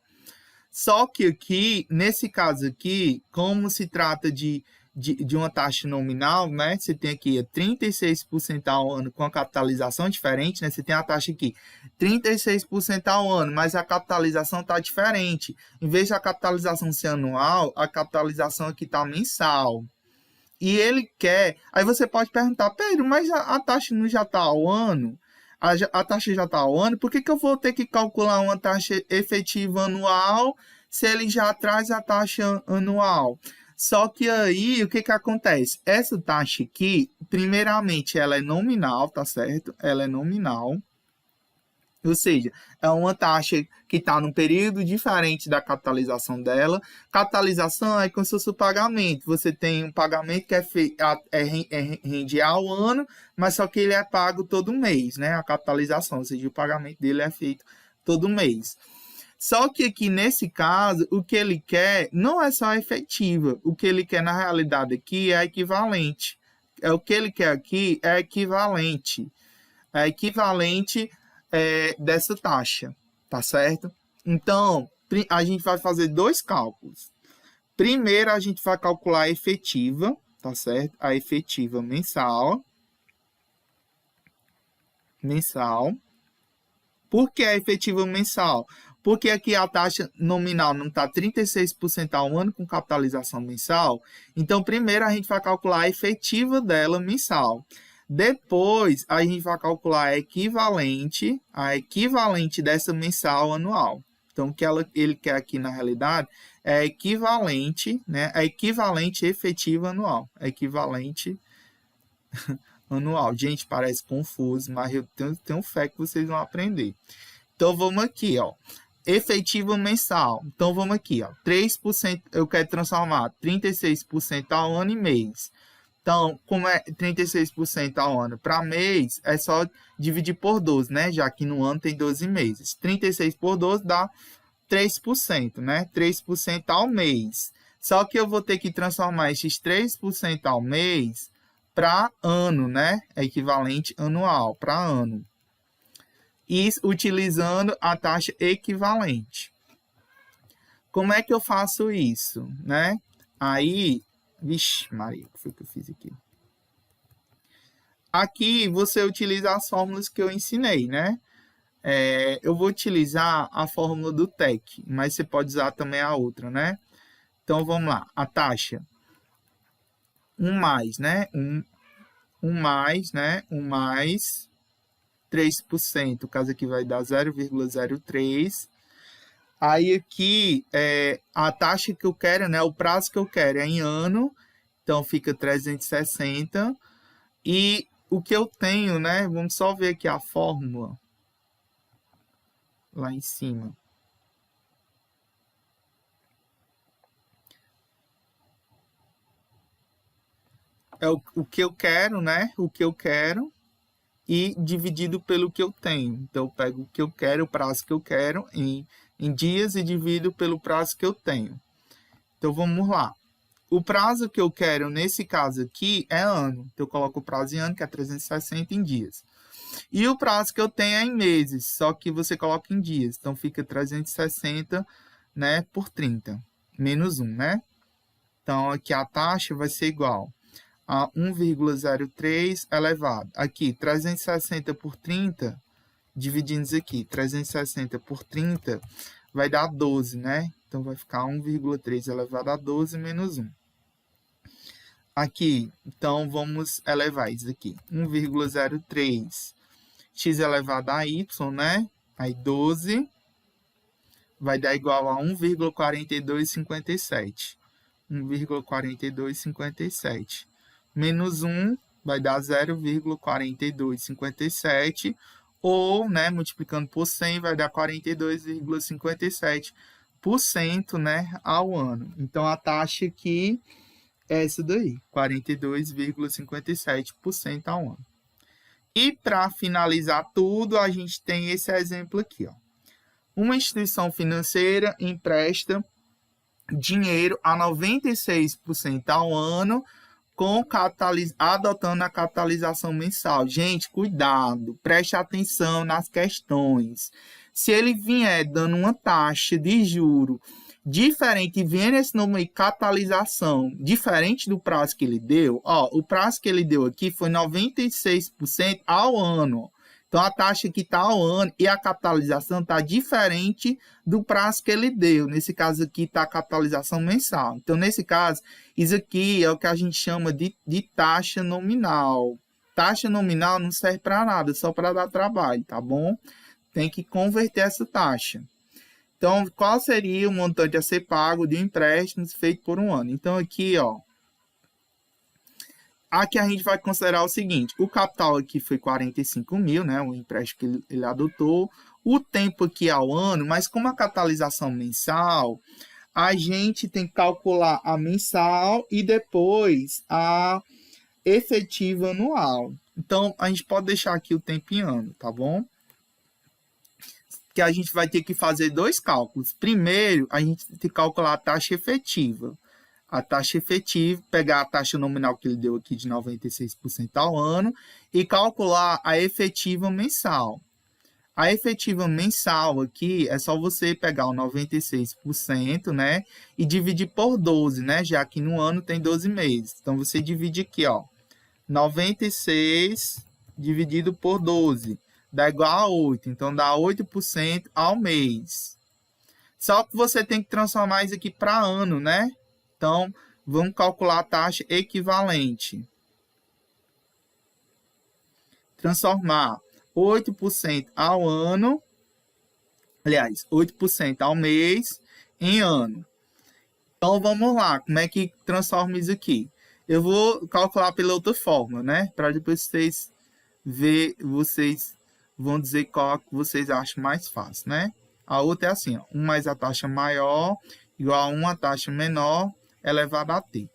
S1: Só que aqui, nesse caso aqui, como se trata de uma taxa nominal, né? Você tem aqui 36% ao ano com a capitalização diferente, né? Você tem a taxa aqui 36% ao ano, mas a capitalização está diferente. Em vez da capitalização ser anual, a capitalização aqui está mensal. E ele quer... Aí você pode perguntar, Pedro, mas a taxa não já está ao ano? A taxa já está ao ano, por que eu vou ter que calcular uma taxa efetiva anual se ele já traz a taxa anual? Só que aí, o que acontece? Essa taxa aqui, primeiramente, ela é nominal, tá certo? Ela é nominal. Ou seja, é uma taxa que está num período diferente da capitalização dela. Capitalização é como se fosse o pagamento. Você tem um pagamento que rende ao ano, mas só que ele é pago todo mês, né? A capitalização, ou seja, o pagamento dele é feito todo mês. Só que aqui, nesse caso, o que ele quer não é só a efetiva. O que ele quer, na realidade, aqui é equivalente. O que ele quer aqui é equivalente. É equivalente dessa taxa, tá certo? Então, a gente vai fazer dois cálculos. Primeiro, a gente vai calcular a efetiva, tá certo? A efetiva mensal. Por que a efetiva mensal? Porque aqui a taxa nominal não está 36% ao ano com capitalização mensal. Então, primeiro a gente vai calcular a efetiva dela mensal. Depois, a gente vai calcular a equivalente dessa mensal anual. Então, o que ele quer aqui na realidade é a equivalente, né? A equivalente efetiva anual. A equivalente anual. Gente, parece confuso, mas eu tenho fé que vocês vão aprender. Então, vamos aqui, ó. Efetivo mensal. Então, vamos aqui, ó. 3%, eu quero transformar 36% ao ano em mês. Então, como é 36% ao ano para mês, é só dividir por 12, né? Já que no ano tem 12 meses. 36 por 12 dá 3%, né? 3% ao mês. Só que eu vou ter que transformar esses 3% ao mês para ano, né? É equivalente anual, para ano. E utilizando a taxa equivalente. Como é que eu faço isso, né? Aí, vixe, Maria, o que foi que eu fiz aqui? Aqui você utiliza as fórmulas que eu ensinei, né? Eu vou utilizar a fórmula do TEC, mas você pode usar também a outra, né? Então, vamos lá. A taxa 1 mais, né? 1 mais, né? 1 mais 3%, o caso aqui vai dar 0,03. Aí aqui, a taxa que eu quero, né? O prazo que eu quero é em ano, então fica 360. E o que eu tenho, né? Vamos só ver aqui a fórmula lá em cima. é o que eu quero, né? O que eu quero e dividido pelo que eu tenho. Então, eu pego o que eu quero, o prazo que eu quero em dias e divido pelo prazo que eu tenho. Então, vamos lá. O prazo que eu quero, nesse caso aqui, é ano. Então, eu coloco o prazo em ano, que é 360 em dias. E o prazo que eu tenho é em meses, só que você coloca em dias. Então, fica 360, né, por 30, menos 1, né? Então, aqui a taxa vai ser igual a 1,03 elevado. Aqui, 360 por 30, dividindo isso aqui, 360 por 30, vai dar 12, né? Então, vai ficar 1,3 elevado a 12 menos 1. Aqui, então, vamos elevar isso aqui. 1,03 x elevado a y, né? Aí 12 vai dar igual a 1,4257. 1,4257. Menos 1 vai dar 0,4257. Ou, né, multiplicando por 100, vai dar 42,57%, né, ao ano. Então, a taxa aqui é essa daí, 42,57% ao ano. E para finalizar tudo, a gente tem esse exemplo aqui, ó. Uma instituição financeira empresta dinheiro a 96% ao ano, adotando a capitalização mensal. Gente, cuidado, preste atenção nas questões. Se ele vier dando uma taxa de juro diferente, vindo esse nome aí, capitalização, diferente do prazo que ele deu, ó, o prazo que ele deu aqui foi 96% ao ano. Então, a taxa que está ao ano e a capitalização está diferente do prazo que ele deu. Nesse caso aqui está a capitalização mensal. Então, nesse caso, isso aqui é o que a gente chama de taxa nominal. Taxa nominal não serve para nada, só para dar trabalho, tá bom? Tem que converter essa taxa. Então, qual seria o montante a ser pago de empréstimos feito por um ano? Então, aqui, ó, aqui a gente vai considerar o seguinte, o capital aqui foi 45 mil, né, o empréstimo que ele adotou, o tempo aqui é ao ano, mas como a capitalização mensal, a gente tem que calcular a mensal e depois a efetiva anual. Então, a gente pode deixar aqui o tempo em ano, tá bom? Que a gente vai ter que fazer dois cálculos. Primeiro, a gente tem que calcular a taxa efetiva. A taxa efetiva, pegar a taxa nominal que ele deu aqui de 96% ao ano e calcular a efetiva mensal. A efetiva mensal aqui é só você pegar o 96%, né, e dividir por 12, né, já que no ano tem 12 meses. Então, você divide aqui, ó, 96 dividido por 12 dá igual a 8, então dá 8% ao mês. Só que você tem que transformar isso aqui para ano, né? Então, vamos calcular a taxa equivalente. Transformar 8% ao ano, aliás, 8% ao mês em ano. Então, vamos lá, como é que transforma isso aqui? Eu vou calcular pela outra forma, né? Para depois vocês vão dizer qual que vocês acham mais fácil, né? A outra é assim, ó, 1 mais a taxa maior igual a 1 a taxa menor elevado a t.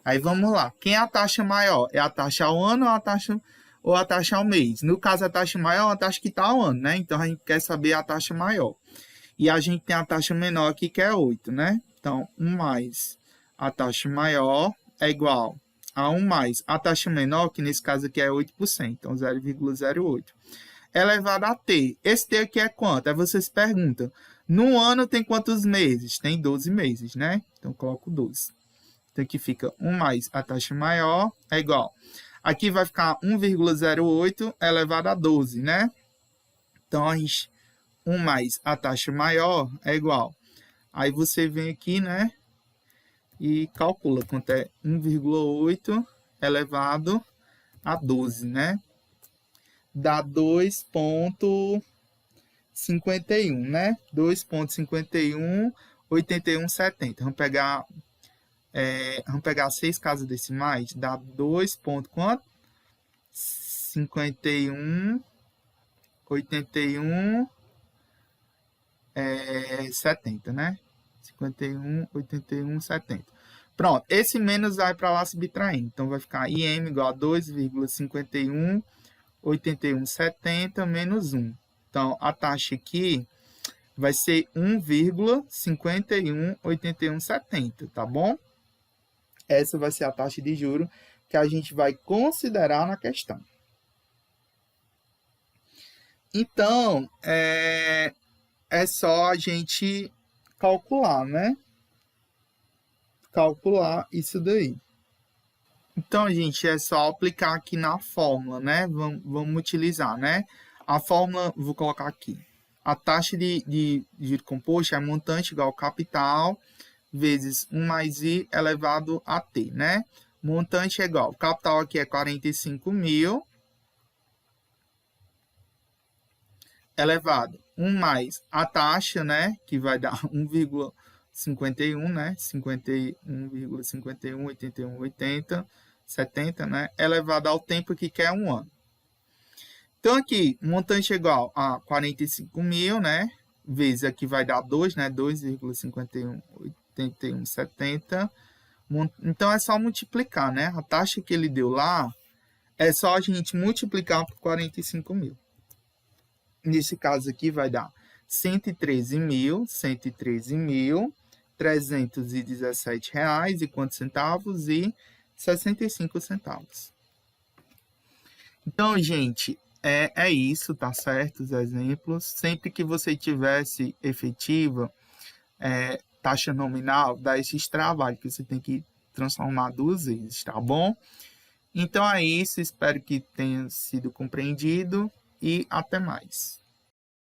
S1: Aí vamos lá, quem é a taxa maior? É a taxa ao ano ou a taxa ao mês? No caso, a taxa maior é a taxa que está ao ano, né? Então, a gente quer saber a taxa maior. E a gente tem a taxa menor aqui, que é 8, né? Então, 1 mais a taxa maior é igual a 1 mais a taxa menor, que nesse caso aqui é 8%, então 0,08. Elevado a t. Esse t aqui é quanto? Aí vocês perguntam, no ano tem quantos meses? Tem 12 meses, né? Então, coloco 12. Então, aqui fica 1 mais a taxa maior é igual. Aqui vai ficar 1,08 elevado a 12, né? Então, a gente, 1 mais a taxa maior é igual. Aí você vem aqui, né? E calcula quanto é 1,8 elevado a 12, né? Dá 2,51, né? 2,51, 81,70. Vamos pegar 6 casas decimais, dá 2 ponto quanto? 51, 81, 70, né? 51, 81, 70. Pronto, esse menos vai para lá subtraindo. Então, vai ficar IM igual a 2,518170 menos 1. Então, a taxa aqui vai ser 1,518170, tá bom? Essa vai ser a taxa de juros que a gente vai considerar na questão. Então, é só a gente calcular, né? Calcular isso daí. Então, gente, é só aplicar aqui na fórmula, né? Vamos utilizar, né? A fórmula, vou colocar aqui. A taxa de juro composto é montante igual ao capital vezes 1 mais I elevado a T, né? Montante é igual, o capital aqui é 45 mil, elevado 1 mais a taxa, né? Que vai dar 1,51, né? 51,51, 81, 80, 70, né? Elevado ao tempo que quer 1 ano. Então, aqui, montante é igual a 45 mil, né? Vezes aqui vai dar 2, né? 2,51, 81, 70. Então, é só multiplicar, né? A taxa que ele deu lá, é só a gente multiplicar por 45 mil. Nesse caso aqui vai dar 113.317 reais e quantos centavos? E 65 centavos. Então, gente, é isso, tá certo? Os exemplos. Sempre que você tivesse efetiva, taxa nominal, dá esses trabalhos que você tem que transformar 2 vezes, tá bom? Então é isso, espero que tenha sido compreendido e até mais.